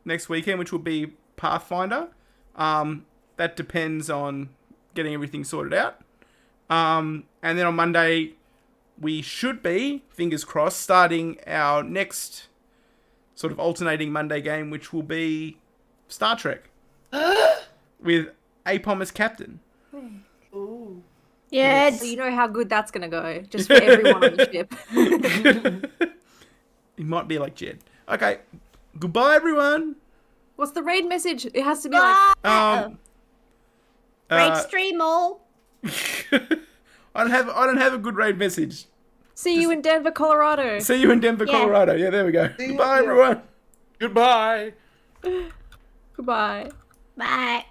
next weekend, which will be Pathfinder. That depends on getting everything sorted out. And then on Monday, we should be, fingers crossed, starting our next sort of alternating Monday game, which will be Star Trek. With Apom as captain. Ooh. Yeah. So you know how good that's gonna go, just for everyone on the ship. He might be like Jed. Okay. Goodbye, everyone. What's the raid message? It has to be like Raid stream all. I don't have a good raid message. see you in Denver, Colorado. See you in Denver, Colorado. Yeah, there we go. Goodbye, everyone. Goodbye. Goodbye. Bye.